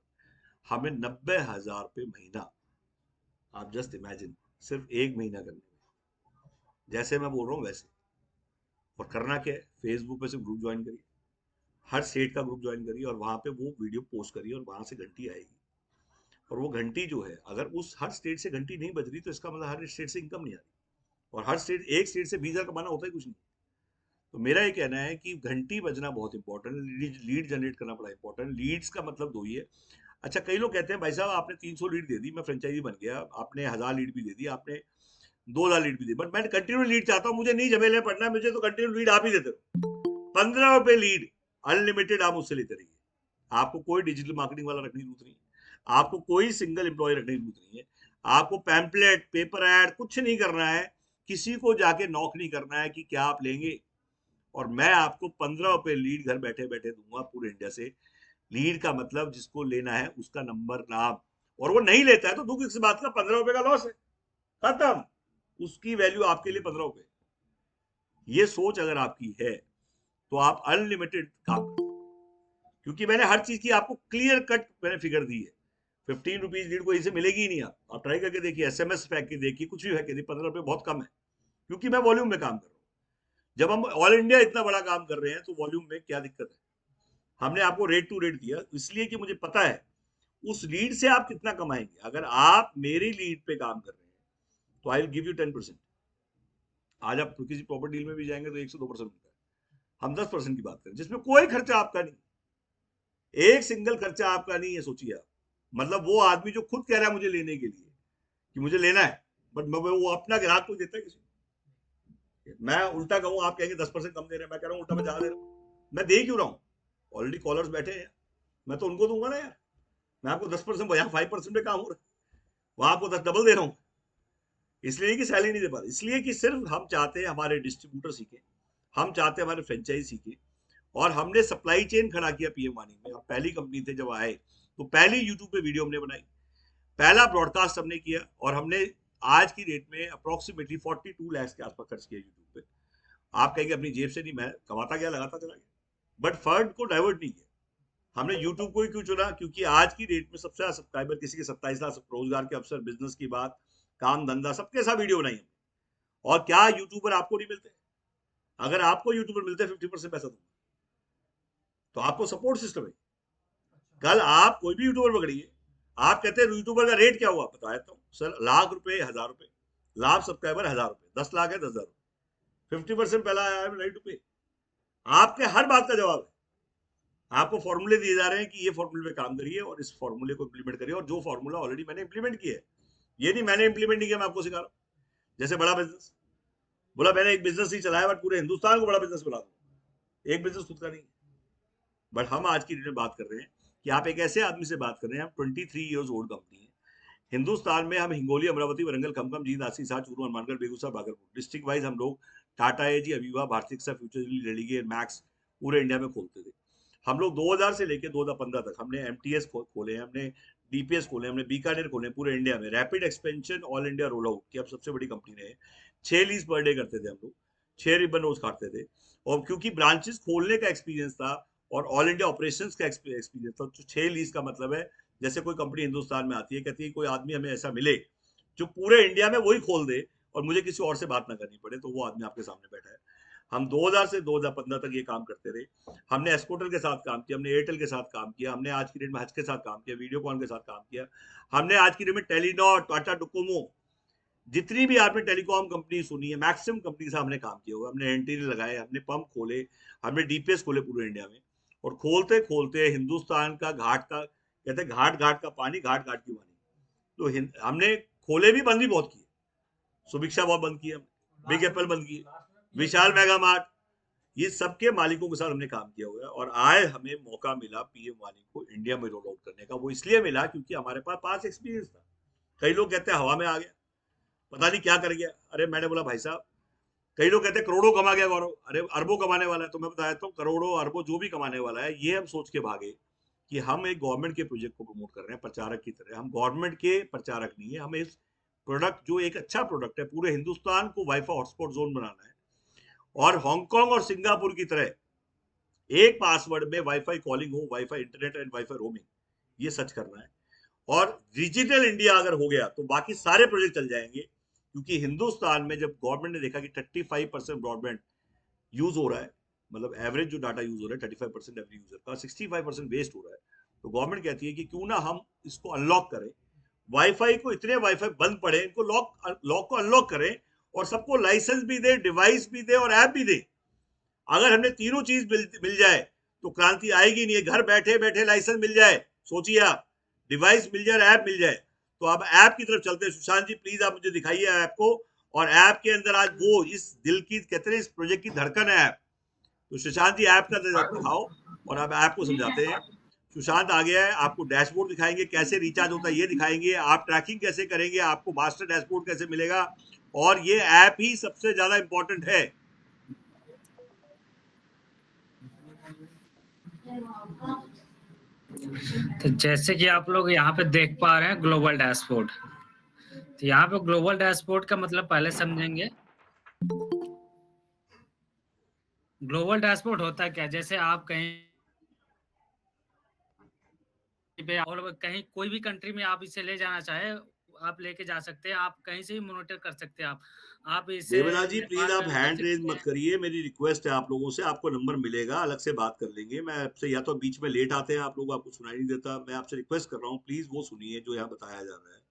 हमें 90,000 पे महीना, आप जस्ट इमेजिन, सिर्फ एक महीना करने में, जैसे मैं बोल रहा हूँ वैसे। और करना क्या है, फेसबुक पे से ग्रुप ज्वाइन करिए, हर स्टेट का ग्रुप ज्वाइन करिए, और वहां पे वो वीडियो पोस्ट करिए, और वहां से घंटी आएगी। और वो घंटी जो है, अगर उस हर स्टेट से घंटी नहीं बज रही, तो इसका मतलब हर स्टेट से इनकम नहीं आ रही, और हर स्टेट, एक स्टेट से 20,000 कमाना होता ही कुछ नहीं। तो मेरा ये कहना है कि घंटी बजना बहुत इंपॉर्टेंट है, लीड जनरेट करना बड़ा इंपॉर्टेंट। लीड्स का मतलब दो ही है। अच्छा, कई लोग कहते हैं भाई साहब आपने 300 लीड दे दी, मैं फ्रेंचाइजी बन गया, आपने 1000 लीड भी दे दी, आपने 2000 लीड भी दी, बट मैं कंटिन्यू लीड चाहता हूँ, मुझे नहीं झमेले पड़ना, मुझे तो कंटिन्यू लीड आप ही देते हो। 15 रुपए लीड अनलिमिटेड आप मुझसे लेते रहिए। आपको कोई डिजिटल मार्केटिंग वाला रखने की जरूरत नहीं है, आपको कोई सिंगल एम्प्लॉय रखने की जरूरत नहीं है, आपको पैम्पलेट पेपर एड कुछ नहीं करना है, किसी को जाके नॉक नहीं करना है कि क्या आप लेंगे। और मैं आपको 15 रुपए लीड घर बैठे बैठे दूंगा पूरे इंडिया से। लीड का मतलब जिसको लेना है उसका नंबर नाम, और वो नहीं लेता है तो दुख इस बात का, 15 रुपए का लॉस है, खत्म। उसकी वैल्यू आपके लिए 15 रुपए। ये सोच अगर आपकी है तो आप अनलिमिटेड काम कर, क्योंकि मैंने हर चीज की आपको क्लियर कट मैंने फिगर दी है। 15 रुपीज लीड को इसे मिलेगी ही नहीं। आप ट्राई करके देखिए, एसएमएस फेंक के देखिए, कुछ भी फेंक के देखिए, 15 रुपए बहुत कम है, क्योंकि मैं वॉल्यूम में काम कर रहा हूँ। जब हम ऑल इंडिया इतना बड़ा काम कर रहे हैं तो वॉल्यूम में क्या दिक्कत है। हमने आपको रेट टू रेट दिया इसलिए कि मुझे पता है उस लीड से आप कितना कमाएंगे। अगर आप मेरी लीड पे काम कर रहे हैं तो आई विल गिव यू 10%। आज आप किसी प्रॉपर्टी डील में भी जाएंगे तो 1 से 2% मिलता है। हम 10% की बात करें जिसमें कोई खर्चा आपका नहीं, एक सिंगल खर्चा आपका नहीं है। सोचिए आप, मतलब वो आदमी जो खुद कह रहा है मुझे लेने के लिए कि मुझे लेना है, बट मैं वो अपना ग्राहक को देता है किसी को। मैं उल्टा कहूँ, आप कहेंगे 10% कम दे रहे हैं, मैं कह रहा हूँ उल्टा मैं ज्यादा दे रहा हूँ। मैं दे क्यों रहा हूँ, ऑलरेडी कॉलर्स बैठे हैं, मैं तो उनको दूंगा ना यार। मैं आपको 10%, यहाँ 5% पे काम हो रहा है, वहां आपको 10 डबल दे रहा हूँ। इसलिए कि सैलरी नहीं दे पा रहे, इसलिए कि सिर्फ हम चाहते हैं हमारे डिस्ट्रीब्यूटर सीखे, हम चाहते हैं हमारे फ्रेंचाइज सीखे। और हमने सप्लाई चेन खड़ा किया पीएम वानी में। हम पहली कंपनी थे जब आए, तो पहली यूट्यूब पे वीडियो हमने बनाई, पहला ब्रॉडकास्ट हमने किया, और हमने आज की डेट में अप्रोक्सीमेटली 42 लाख के आसपास खर्च किया यूट्यूब पे। आप कहेंगे अपनी जेब से नहीं, मैं कमाता गया, लगाता चला गया, बट फंड को डाइवर्ट नहीं किया। हमने यूट्यूब को ही क्यों चुना, क्योंकि आज की डेट में सबसे ज्यादा सब्सक्राइबर किसी के 27 लाख, रोजगार के अवसर, बिजनेस की बात, काम धंधा, सबके साथ वीडियो बनाई हमने। और क्या यूट्यूबर आपको नहीं मिलते? अगर आपको यूट्यूबर मिलते 50% पैसा दूंगा, तो आपको सपोर्ट सिस्टम है। कल आप कोई भी यूट्यूबर पकड़िए, आप कहते हैं यूट्यूबर का रेट क्या हुआ, बता देता हूँ सर, लाख रुपए, 1000 रुपए, लाख सब्सक्राइबर 1000 रुपए, 10 लाख है 10,000 रुपए, 50% पहला आया है, राइट टू पे। आपके हर बात का जवाब है। आपको फॉर्मूले दिए जा रहे हैं कि ये फॉर्मूले पे काम करिए और इस फॉर्मूले को इंप्लीमेंट करिए, और जो फॉर्मूला ऑलरेडी मैंने इंप्लीमेंट किया है, ये नहीं मैंने इंप्लीमेंट नहीं किया, मैं आपको सिखा रहा हूँ। जैसे बड़ा बिजनेस, बोला मैंने एक बिजनेस ही चलाया बट पूरे हिंदुस्तान को बड़ा बिजनेस बना दूंगा, एक बिजनेस खुद का नहीं। बट हम आज की डेट में बात कर रहे हैं कि आप एक ऐसे आदमी से बात कर रहे हैं, हम 23 ईयर्स ओल्ड कंपनी है हिंदुस्तान में। हम हिंगोली, अमरावती, वरंगल, खमकम, जींद, आसी, साह, चूरू, हनुमानगढ़, बेगूसराय, भागलपुर डिस्ट्रिक्ट वाइज हम लोग टाटा एजी, अविवा, भारतीय फ्यूचर, रेलिगे, मैक्स पूरे इंडिया में खोलते थे। हम लोग 2000 से लेकर 2015 तक हमने एमटीएस खोले हैं, हमने डीपीएस खोले, हमने बीकानेर खोले पूरे इंडिया में। Rapid expansion, all India roll out की अब सबसे बड़ी कंपनी रहे। 6 लीज पर डे करते थे हम लोग, 6 रिबन रोज काटते थे। और क्योंकि ब्रांचेस खोलने का एक्सपीरियंस था और ऑल इंडिया ऑपरेशंस का एक्सपीरियंस था, तो 6 लीज का मतलब है जैसे कोई कंपनी हिंदुस्तान में आती है, कहती है कोई आदमी हमें ऐसा मिले जो पूरे इंडिया में वही खोल दे और मुझे किसी और से बात ना करनी पड़े, तो वो आदमी आपके सामने बैठा है। हम 2000 से 2015 तक ये काम करते रहे। हमने एस्कोटल के साथ काम किया, हमने एयरटेल के साथ काम किया, हमने आज की डेट में हज के साथ काम किया, वीडियोकॉन के साथ काम किया, हमने आज की डेट में टेलीनॉर, टाटा डोकोमो, जितनी भी आपने टेलीकॉम कंपनी सुनी है, मैक्सिमम कंपनी से हमने काम किया हुआ। हमने एंटीना लगाए, हमने पंप खोले, हमने डीपीएस खोले पूरे इंडिया में। और खोलते खोलते हिंदुस्तान का घाट का, कहते घाट घाट का पानी, घाट घाट की वानी, तो हमने खोले भी, बंद भी बहुत किए। सुभिक्षा बहुत बंद किए, बिग एप्पल बंद किए, विशाल मेगा मार्ट, ये सबके मालिकों के साथ हमने काम किया हुआ है। और आज हमें मौका मिला पीएम वानी को इंडिया में रोल आउट करने का। वो इसलिए मिला क्योंकि हमारे पास एक्सपीरियंस था। कई लोग कहते हैं हवा में आ गया, पता नहीं क्या कर गया। अरे मैंने बोला भाई साहब, कई लोग कहते हैं करोड़ों कमा गया गौरव, अरे अरबों कमाने वाला है। तो मैं बताया हूँ करोड़ों अरबों जो भी कमाने वाला है, ये हम सोच के भागे कि हम एक गवर्नमेंट के प्रोजेक्ट को प्रमोट कर रहे हैं प्रचारक की तरह। हम गवर्नमेंट के प्रचारक नहीं है, हमें इस प्रोडक्ट, जो एक अच्छा प्रोडक्ट है, पूरे हिंदुस्तान को वाईफाई हॉटस्पॉट जोन बनाना है, और हांगकांग और सिंगापुर की तरह एक पासवर्ड में वाईफाई कॉलिंग हो, wifi internet and wifi roaming, ये सच करना है। और डिजिटल इंडिया अगर हो गया तो बाकी सारे प्रोजेक्ट चल जाएंगे, क्योंकि हिंदुस्तान में जब गवर्नमेंट ने देखा कि 35% ब्रॉडबैंड यूज हो रहा है, मतलब एवरेज जो डाटा यूज हो रहा है 35% एवरी यूजर का, 65% वेस्ट हो रहा है, तो गवर्नमेंट कहती है कि क्यों ना हम इसको अनलॉक करें, वाईफाई को, इतने वाईफाई बंद पड़े इनको लॉक को अनलॉक करें, और सबको लाइसेंस भी दे, डिवाइस भी दे और ऐप भी दे। अगर हमने तीनों चीज मिल जाए तो क्रांति आएगी नहीं है, घर बैठे बैठे लाइसेंस मिल जाए। सोचिए आप, डिवाइस मिल जाए, ऐप मिल जाए। तो अब ऐप की तरफ चलते हैं। सुशांत जी प्लीज आप मुझे दिखाइए ऐप को, और ऐप के अंदर आज वो इस दिल की, कहते हैं इस प्रोजेक्ट की धड़कन है ऐप। तो सुशांत जी ऐप का दिखाओ, और अब ऐप को समझाते हैं। सुशांत आ गया है, आपको डैशबोर्ड दिखाएंगे, कैसे रिचार्ज होता है ये दिखाएंगे, आप ट्रैकिंग कैसे करेंगे, आपको मास्टर डैशबोर्ड कैसे मिलेगा, और ये ऐप ही सबसे ज्यादा इंपॉर्टेंट है। तो जैसे कि आप लोग यहाँ पे देख पा रहे हैं ग्लोबल डैशबोर्ड, तो यहाँ पे ग्लोबल डैशबोर्ड का मतलब पहले समझेंगे। ग्लोबल डैशबोर्ड होता है क्या, जैसे आप कहीं पे और कहीं कोई भी कंट्री में आप इसे ले जाना चाहे, आप लेके जा सकते हैं, आप कहीं से भी मॉनिटर कर सकते हैं। आप इसे देवदा जी प्लीज नेपाल में आप भी कर हैंड रेज सकते मत हैं। करिए, मेरी रिक्वेस्ट है आप लोगों से। आपको नंबर मिलेगा, अलग से बात कर लेंगे। मैं आपसे, या तो बीच में लेट आते हैं आप लोग, आपको सुनाई नहीं देता। मैं आपसे रिक्वेस्ट कर रहा हूँ, प्लीज वो सुनिए जो यहाँ बताया जा रहा है।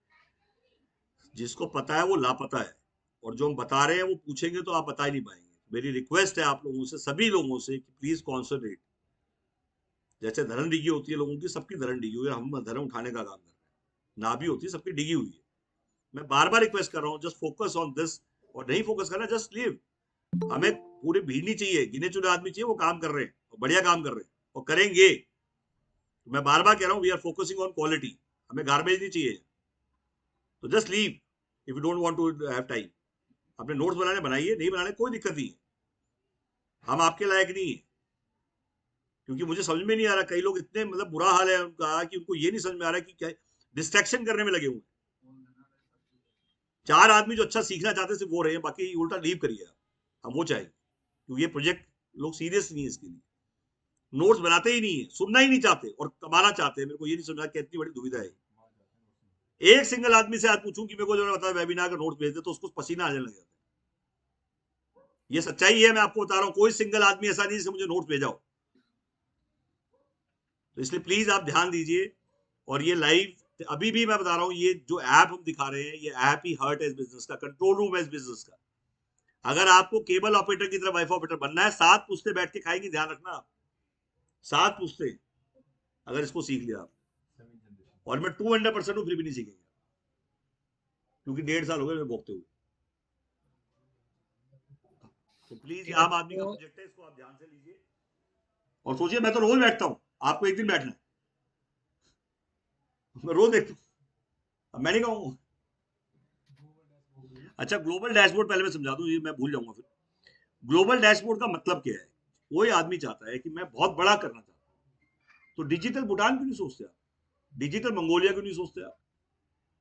जिसको पता है वो लापता है, और जो हम बता रहे हैं वो पूछेंगे तो आप बता ही नहीं पाएंगे। मेरी रिक्वेस्ट है आप लोगों से, सभी लोगों से, कि प्लीज कॉन्संट्रेट। जैसे धर्म डिगी होती है लोगों की, सबकी धर्म डिगी हुई है, हम धर्म उठाने का काम कर रहे हैं। ना भी होती है, सबकी डिगी हुई है। मैं बार बार रिक्वेस्ट कर रहा हूँ, जस्ट फोकस ऑन दिस। और नहीं फोकस करना, जस्ट लीव। हमें पूरी भीड़ नहीं चाहिए, गिने चुने आदमी चाहिए, वो काम कर रहे हैं और बढ़िया काम कर रहे हैं और करेंगे। तो मैं बार बार कह रहा हूँ, we are focusing on quality. हमें गार्बेज नहीं चाहिए। तो just leave if you don't want to have time. अपने नोट्स बनाने बनाइए, नहीं बनाने कोई दिक्कत नहीं है। हम आपके लायक नहीं है, क्योंकि मुझे समझ में नहीं आ रहा, कई लोग इतने मतलब बुरा हाल है उनका कि उनको ये नहीं समझ में आ रहा कि क्या डिस्ट्रैक्शन करने में लगे हुए। 4 आदमी जो अच्छा सीखना चाहते सिर्फ वो रहे हैं, बाकी उल्टा लीव करिए आप। हम वो चाहेंगे, क्योंकि ये प्रोजेक्ट लोग सीरियस नहीं है इसके लिए। नोट्स बनाते ही नहीं है, सुनना ही नहीं चाहते और कमाना चाहते हैं। मेरे को ये नहीं समझा कि इतनी बड़ी दुविधा है। एक सिंगल आदमी से आज पूछूं कि मेरे को जो बता वेबिनार का नोट्स भेज दे, तो उसको पसीना आने लग जाता है। ये सच्चाई है, मैं आपको बता रहा हूं। कोई सिंगल आदमी ऐसा नहीं जिससे मुझे नोट्स भेजाओ। तो इसलिए प्लीज आप ध्यान दीजिए। और ये लाइव अभी भी मैं बता रहा हूँ, ये जो ऐप हम दिखा रहे हैं, ये ऐप ही हार्ट है इस बिजनेस का, कंट्रोल रूम है इस बिजनेस का। अगर आपको केबल ऑपरेटर की तरह वाईफाई ऑपरेटर बनना है, 7 पुश्ते बैठ के खाएंगे, ध्यान रखना आप। 7 पुश्ते अगर इसको सीख लिया आप, और मैं 200% हूं, फिर भी नहीं सीखेंगे, क्योंकि 1.5 साल हो गए मैं भोगते हुए। तो प्लीज ये आम आदमी का प्रोजेक्ट है, इसको आप ध्यान से लीजिए और सोचिए। मैं तो रोज बैठता हूँ, आपको एक दिन बैठना है। मैं रोज देखता हूँ, अब मैं नहीं कहूंगा। अच्छा, ग्लोबल डैशबोर्ड पहले मैं समझा दूं, ये मैं भूल जाऊंगा फिर। ग्लोबल डैशबोर्ड का मतलब क्या है? कोई आदमी चाहता है कि मैं बहुत बड़ा करना चाहता हूं, तो डिजिटल भूटान क्यों नहीं सोचते आप? डिजिटल मंगोलिया क्यों नहीं सोचते आप?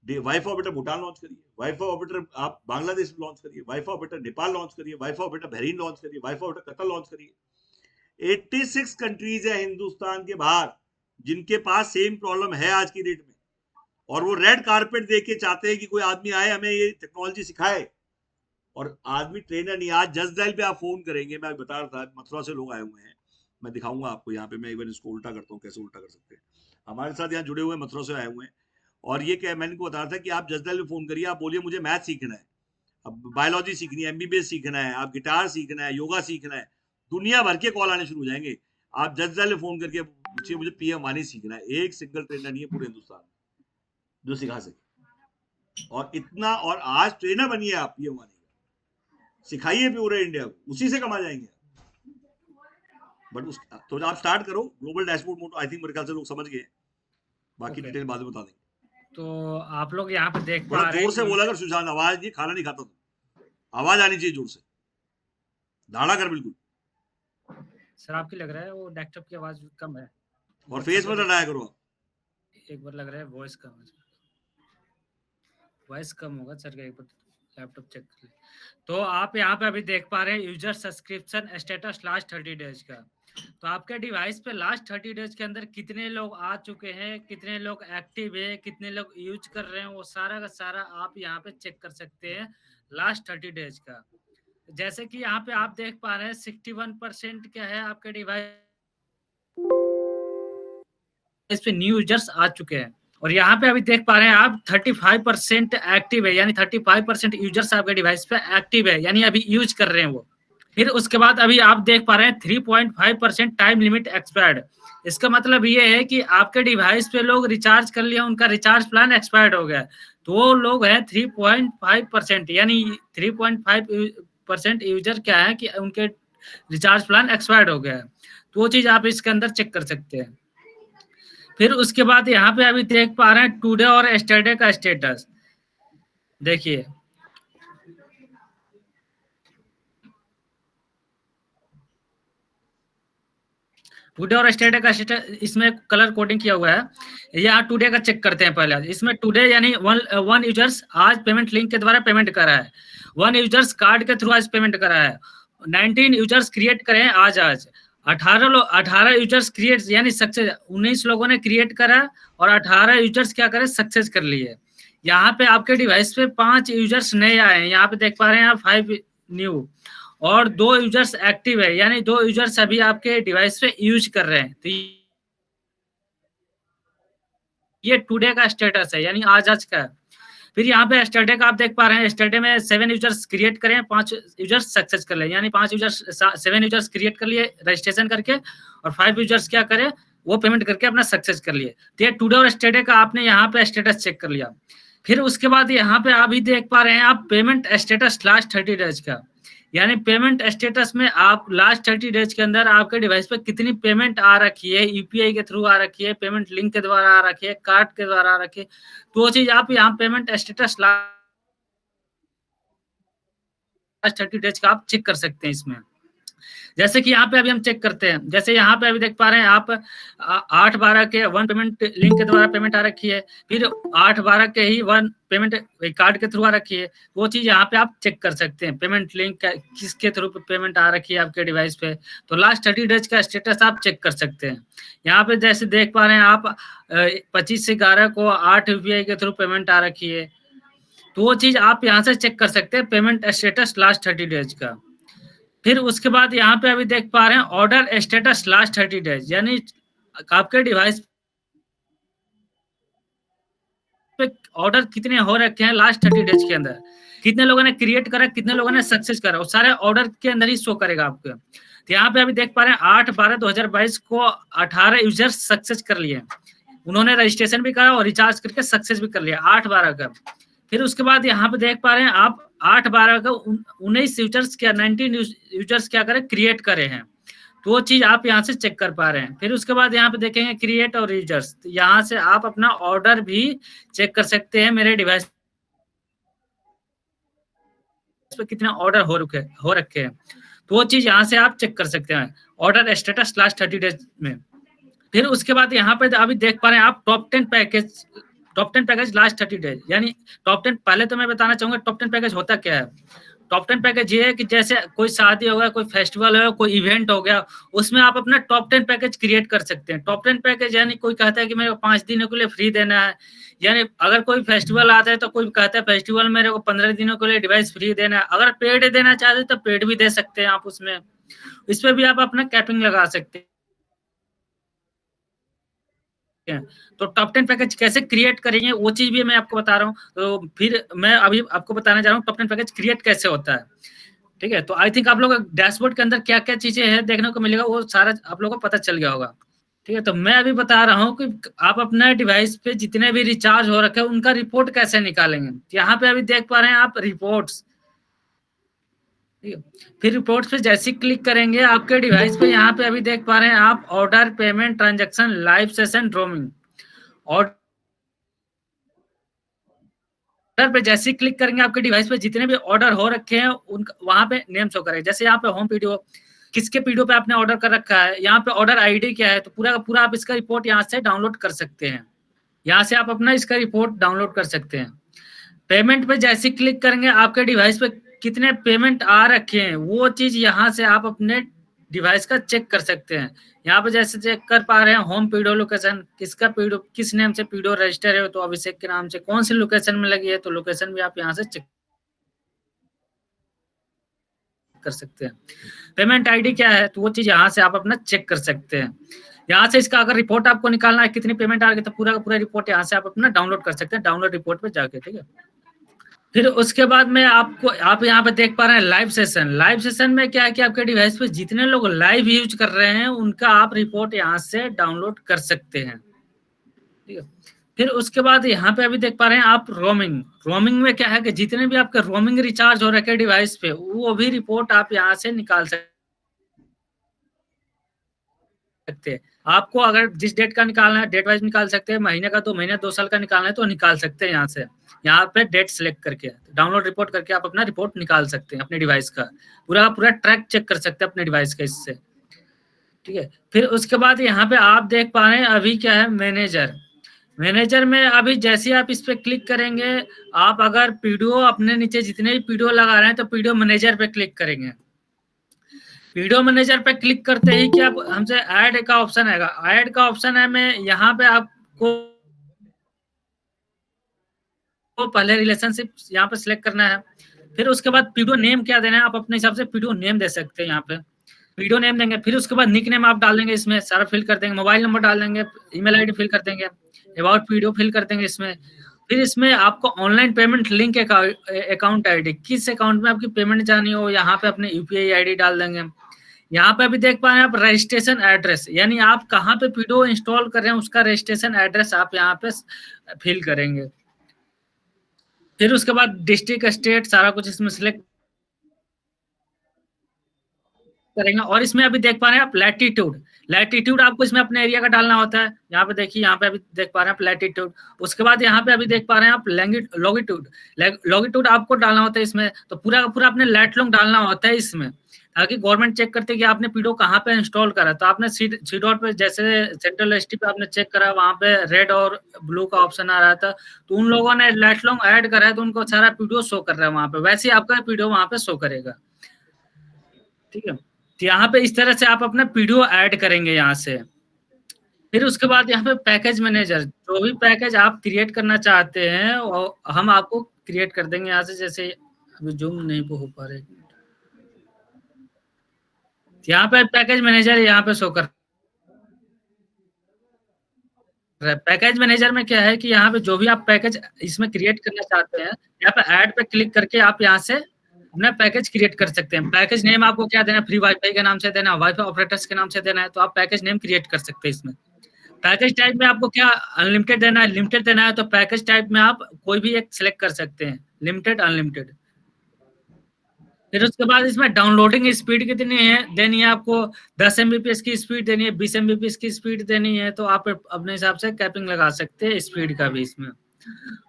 वाईफाई ऑपरेटर भूटान लॉन्च करिए, वाईफाई ऑपरेटर आप बांग्लादेश में लॉन्च करिए, वाईफाई ऑपरेटर नेपाल लॉन्च करिए, वाईफाई ऑपरेटर बहरीन लॉन्च करिए, वाईफाई ऑपरेटर कतर लॉन्च करिए। 86 कंट्रीज है हिंदुस्तान के बाहर जिनके पास सेम प्रॉब्लम है आज की डेट में, और वो रेड कारपेट दे के चाहते हैं कि कोई आदमी आए, हमें ये टेक्नोलॉजी सिखाए। और आदमी ट्रेनर नहीं। आज जस्ट डायल पे आप फोन करेंगे, मैं बता रहा था, मथुरा से लोग आए हुए हैं। मैं दिखाऊंगा आपको यहाँ पे, मैं इवन इसको उल्टा करता हूँ, कैसे उल्टा कर सकते हैं। हमारे साथ यहाँ जुड़े हुए मथुरा से आए हुए हैं। और ये क्या, मैंने इनको बता रहा था कि आप जस्ट डायल पे फोन करिए, आप बोलिए मुझे मैथ सीखना है, अब बायोलॉजी सीखनी है, एमबीबीएस सीखना है, आप गिटार सीखना है, योगा सीखना है। दुनिया भर के कॉल आने शुरू हो जाएंगे। आप जस्ट डायल पे फोन करके पूछिए मुझे पीएम वानी सीखना है। एक सिंगल ट्रेनर नहीं है पूरे हिंदुस्तान में जो सिखा सके। और इतना, और आज ट्रेनर बनिए आप पीएम वानी, सिखाइए पूरे इंडिया को, उसी से कमा जाएंगे। बट उस तो आप स्टार्ट करो global dashboard mode. I think मेरे ख्याल से लोग समझ गए, बाकी डिटेल बाद में बता देंगे। तो आप लोग यहाँ पे देख बड़ा पा रहे जोर से हैं बोला कर सुशांत, आवाज नहीं, खाना नहीं खाता तो आवाज आनी चाहिए जोर से, दाड़ा कर बिल्कुल। सर आपकी लग रहा है वो डेस्कटॉप की आवाज कम है, और फेस में लड़ाया करो आप। एक बार लग रहा है वॉइस कम है, वॉइस कम होगा सर का, एक बार लैपटॉप चेक कर ले। तो आप यहाँ पे अभी देख पा रहे हैं user subscription status last 30 days का। तो आपके डिवाइस पे लास्ट 30 डेज के अंदर कितने लोग आ चुके हैं, कितने लोग एक्टिव है, कितने लोग यूज कर रहे हैं, वो सारा का सारा आप यहाँ पे चेक कर सकते हैं लास्ट 30 डेज का। जैसे कि यहाँ पे आप देख पा रहे हैं 61% क्या है आपके डिवाइस पे न्यू यूजर्स आ चुके हैं। और यहाँ पे अभी देख पा रहे हैं आप 35% एक्टिव है, यानी 35% यूजर्स आपके डिवाइस पे एक्टिव है, यानी अभी यूज कर रहे हैं वो। फिर उसके बाद अभी आप देख पा रहे हैं 3.5% टाइम लिमिट एक्सपायर्ड। इसका मतलब ये है कि आपके डिवाइस पे लोग रिचार्ज कर लिया, उनका रिचार्ज प्लान एक्सपायर्ड हो गया, तो वो लोग हैं 3.5%, यानी 3.5% यूजर क्या है कि उनके रिचार्ज प्लान एक्सपायर्ड हो गया है। तो वो चीज आप इसके अंदर चेक कर सकते हैं। फिर उसके बाद यहाँ पे अभी देख पा रहे हैं टुडे और यस्टरडे का स्टेटस। देखिए टुडे और यस्टरडे का स्टेटस, इसमें कलर कोडिंग किया हुआ है। यहाँ टुडे का चेक करते हैं पहले। इसमें टुडे यानी वन यूजर्स आज पेमेंट लिंक के द्वारा पेमेंट करा है, 1 यूजर्स कार्ड के थ्रू आज पेमेंट करा है, 19 यूजर्स क्रिएट करे हैं आज 18 यूजर्स क्रिएट यानी सक्सेस, 19 लोगों ने क्रिएट करा और 18 यूजर्स क्या करे सक्सेस कर लिए। यहाँ पे आपके डिवाइस पे 5 यूजर्स नए आए हैं, यहाँ पे देख पा रहे हैं आप 5 न्यू, और 2 यूजर्स एक्टिव है, यानी 2 यूजर्स अभी आपके डिवाइस पे यूज कर रहे हैं। तो ये टुडे का स्टेटस है, यानी आज का। फिर यहाँ पे यस्टरडे का आप देख पा रहे हैं, यस्टरडे में 7 यूजर्स क्रिएट करें, 5 यूजर्स सक्सेस कर ले, यानी 5 यूजर्स 7 यूजर्स क्रिएट कर लिए रजिस्ट्रेशन करके, और 5 यूजर्स क्या करे वो पेमेंट करके अपना सक्सेस कर लिए। तो ये टुडे और यस्टरडे का आपने यहाँ पे स्टेटस चेक कर लिया। फिर उसके बाद यहाँ पे अभी देख पा रहे हैं आप पेमेंट स्टेटस लास्ट 30 डेज का, यानी पेमेंट स्टेटस में आप लास्ट 30 डेज के अंदर आपके डिवाइस पे कितनी पेमेंट आ रखी है, यूपीआई के थ्रू आ रखी है, पेमेंट लिंक के द्वारा आ रखी है, कार्ड के द्वारा आ रखी है, तो वो चीज आप यहाँ पेमेंट स्टेटस लास्ट 30 डेज का आप चेक कर सकते हैं इसमें। जैसे कि यहाँ पे अभी हम चेक करते हैं, जैसे यहाँ पे अभी देख पा रहे हैं आप 8/12 के 1 पेमेंट लिंक के द्वारा पेमेंट आ रखी है, फिर 8/12 के ही 1 पेमेंट कार्ड के थ्रू आ रखी है, वो चीज यहाँ पे आप चेक कर सकते हैं पेमेंट लिंक किसके थ्रू पेमेंट आ रखी है आपके डिवाइस पे। तो लास्ट 30 डेज का स्टेटस आप चेक कर सकते हैं। यहाँ पे जैसे देख पा रहे हैं आप 25/11 को 8 यूपीआई के थ्रू पेमेंट आ रखी है, तो वो चीज आप यहाँ से चेक कर सकते हैं पेमेंट स्टेटस लास्ट 30 डेज का। फिर उसके बाद यहाँ पे अभी देख पा रहे हैं ऑर्डर स्टेटस लास्ट 30 डेज, यानी आपके डिवाइस पे ऑर्डर कितने हो रखे हैं लास्ट 30 डेज के अंदर, कितने लोगों ने क्रिएट करा, कितने लोगों ने सक्सेस करा, वो सारे ऑर्डर के अंदर ही शो करेगा आपको। तो यहाँ पे अभी देख पा रहे हैं 8/12/2022 को 18 यूजर्स सक्सेस कर लिए, उन्होंने रजिस्ट्रेशन भी करा और रिचार्ज करके सक्सेस भी कर लिया 8/12 का। फिर उसके बाद यहाँ पे देख पा रहे हैं आप 8/12 का 19 यूजर्स क्या 19 यूजर्स क्या करे क्रिएट करे हैं, तो वो चीज आप यहाँ से चेक कर पा रहे हैं। फिर उसके बाद यहाँ पे देखेंगे क्रिएट और यूजर्स, तो यहाँ से आप अपना ऑर्डर भी चेक कर सकते हैं, मेरे डिवाइस पे कितने ऑर्डर हो रखे हैं, तो वो चीज यहाँ से आप चेक कर सकते हैं ऑर्डर स्टेटस लास्ट 30 डेज में। फिर उसके बाद यहाँ पे अभी देख पा रहे हैं आप टॉप 10 पैकेज लास्ट 30 डेज, यानी टॉप 10। पहले तो मैं बताना चाहूंगा टॉप 10 पैकेज होता क्या है। टॉप 10 पैकेज ये है कि जैसे कोई शादी हो गया, कोई फेस्टिवल हो गया, कोई इवेंट हो गया, उसमें आप अपना टॉप 10 पैकेज क्रिएट कर सकते हैं। टॉप 10 पैकेज यानी कोई कहता है कि मेरे को 5 दिनों के लिए फ्री देना है, यानी अगर कोई फेस्टिवल आता है तो कोई कहता है फेस्टिवल मेरे को 15 दिनों के लिए डिवाइस फ्री देना है। अगर पेड देना चाहते तो पेड भी दे सकते हैं आप उसमें, इस पे भी आप अपना कैपिंग लगा सकते हैं। तो टॉप 10 पैकेज कैसे क्रिएट करेंगे वो चीज भी मैं आपको बता रहा हूँ। तो फिर मैं अभी आपको बताने जा रहा हूँ टॉप 10 पैकेज क्रिएट कैसे होता है। ठीक है, तो आई थिंक आप लोग डैशबोर्ड के अंदर क्या क्या चीजें हैं देखने को मिलेगा, वो सारा आप लोगों को पता चल गया होगा। ठीक है, तो मैं अभी बता रहा हूँ कि आप अपने डिवाइस पे जितने भी रिचार्ज हो रखे हैं उनका रिपोर्ट कैसे निकालेंगे। यहाँ पे अभी देख पा रहे हैं आप रिपोर्ट्स, फिर रिपोर्ट्स पे जैसे क्लिक करेंगे आपके डिवाइस पे यहाँ पे अभी देख पा रहे हैं आप order, payment, transaction, live session, roaming. Order पे जैसे क्लिक करेंगे आपके डिवाइस पे जितने भी ऑर्डर हो रखे हैं उनका वहां पे नेम शो करेगा। जैसे यहाँ पे होम पीडीओ, किसके पीडीओ पे आपने ऑर्डर कर रखा है, यहाँ पे ऑर्डर आईडी क्या है, तो पूरा का पूरा आप इसका रिपोर्ट यहाँ से डाउनलोड कर सकते हैं। यहाँ से आप अपना इसका रिपोर्ट डाउनलोड कर सकते हैं। पेमेंट पे जैसे क्लिक करेंगे आपके डिवाइस पे कितने पेमेंट आ रखे हैं वो चीज यहाँ से आप अपने डिवाइस का चेक कर सकते हैं। यहाँ पे जैसे चेक कर पा रहे हैं होम पीडीओ लोकेशन, किसका पीडीओ किस नेम से पीडीओ रजिस्टर है, तो अभिषेक के नाम से, कौन सी लोकेशन में लगी है, तो लोकेशन भी आप यहाँ से चेक कर सकते हैं। पेमेंट आईडी क्या है, तो वो चीज यहाँ से आप अपना चेक कर सकते हैं। यहाँ से इसका अगर रिपोर्ट आपको निकालना है कितनी पेमेंट आ रही है, तो पूरा का पूरा रिपोर्ट यहाँ से आप अपना डाउनलोड कर सकते हैं, डाउनलोड रिपोर्ट पे जाके। ठीक है, फिर उसके बाद में आप यहाँ पे देख पा रहे हैं लाइव सेशन। लाइव सेशन में क्या है कि आपके डिवाइस पे जितने लोग लाइव यूज कर रहे हैं उनका आप रिपोर्ट यहाँ से डाउनलोड कर सकते हैं। ठीक है। फिर उसके बाद यहाँ पे अभी देख पा रहे हैं आप रोमिंग। रोमिंग में क्या है कि जितने भी आपके रोमिंग रिचार्ज हो रखे डिवाइस पे वो भी रिपोर्ट आप यहाँ से निकाल सकते हैं। आपको अगर जिस डेट का निकालना है डेट वाइज निकाल सकते हैं, महीने का 2 महीने 2 साल का निकालना है तो निकाल सकते हैं यहाँ से। यहाँ पे डेट सिलेक्ट करके डाउनलोड रिपोर्ट करके आप अपना रिपोर्ट निकाल सकते हैं अपने डिवाइस का। पूरा पूरा ट्रैक चेक कर सकते हैं अपने डिवाइस का इससे। ठीक है। फिर उसके बाद यहाँ पे आप देख पा रहे हैं अभी क्या है मैनेजर। मैनेजर में अभी जैसे आप इस पे क्लिक करेंगे, आप अगर पीडीओ अपने नीचे जितने भी पीडीओ लगा रहे हैं तो पीडीओ मैनेजर पे क्लिक करेंगे। वीडियो मैनेजर पे क्लिक करते ही कि आप हमसे ऐड का ऑप्शन आएगा। ऐड का ऑप्शन है में यहाँ पे आपको पहले रिलेशनशिप यहाँ पे सिलेक्ट करना है। फिर उसके बाद पीडीओ नेम क्या देना है, आप अपने हिसाब से पीडीओ नेम दे सकते हैं। यहाँ पे पीडीओ नेम देंगे। फिर उसके बाद निक नेम आप डाल देंगे, इसमें सारा फिल कर देंगे, मोबाइल नंबर डाल देंगे, ईमेल आईडी फिल कर देंगे, अबाउट पीडीओ फिल कर देंगे इसमें। फिर इसमें आपको online payment link account ID, किस अकाउंट में आपकी पेमेंट जानी हो यहाँ पे अपने यूपीआई आईडी डाल देंगे। यहाँ पे अभी देख पा रहे हैं आप रजिस्ट्रेशन एड्रेस, यानी आप कहाँ पे पीडीओ इंस्टॉल कर रहे हैं उसका रजिस्ट्रेशन एड्रेस आप यहाँ पे फिल करेंगे। फिर उसके बाद डिस्ट्रिक्ट स्टेट सारा कुछ इसमें सिलेक्ट करेंगे। और इसमें अभी देख पा रहे हैं आप लैटिट्यूड। लैटिट्यूड आपको इसमें अपने एरिया का डालना होता है। यहाँ पे देखिए, यहाँ पे अभी देख पा रहे हैं आप लैटिट्यूड। उसके बाद यहाँ पे अभी देख पा रहे हैं आप लॉगिट्यूड। लॉगिट्यूड आपको डालना होता है इसमें, तो पूरा का पूरा अपने लैट लॉन्ग डालना होता है इसमें, ताकि गवर्नमेंट चेक करते कि आपने पीडीओ कहाँ पे इंस्टॉल करा। तो आपने सी डॉट पे जैसे सेंट्रल एसटी पे आपने चेक करा, वहां पे रेड और ब्लू का ऑप्शन आ रहा था, तो उन लोगों ने लैट लॉन्ग ऐड करा है तो उनको सारा पीडीओ शो कर रहा है वहां पे, वैसे ही आपका पीडीओ वहां पे शो करेगा। ठीक है। तो यहाँ पे इस तरह से आप अपना पीडीओ ऐड करेंगे यहाँ से। फिर उसके बाद यहाँ पे पैकेज मैनेजर, जो भी पैकेज आप क्रिएट करना चाहते हैं वो हम आपको क्रिएट कर देंगे यहाँ से। जैसे अभी जूम नहीं हो पा रहे, यहाँ पे पैकेज मैनेजर यहाँ पे शो कर रहा है। पैकेज मैनेजर में क्या है कि यहाँ पे जो भी आप पैकेज इसमें क्रिएट करना चाहते हैं, यहाँ पे ऐड पे क्लिक करके आप यहाँ से अपना पैकेज क्रिएट कर सकते हैं। पैकेज नेम आपको क्या देना है, फ्री वाईफाई के नाम से देना है, वाईफाई ऑपरेटर्स के नाम से देना है, तो आप पैकेज नेम क्रिएट कर सकते हैं इसमें। पैकेज टाइप में आपको क्या अनलिमिटेड देना है, लिमिटेड देना है, तो पैकेज टाइप में आप कोई भी एक सिलेक्ट कर सकते हैं, लिमिटेड अनलिमिटेड। फिर उसके बाद इसमें डाउनलोडिंग स्पीड कितनी है देनी है आपको, 10 एमबीपीएस की स्पीड देनी है, 20 एमबीपीएस की स्पीड देनी है, तो आप अपने हिसाब से कैपिंग लगा सकते हैं स्पीड का भी इसमें।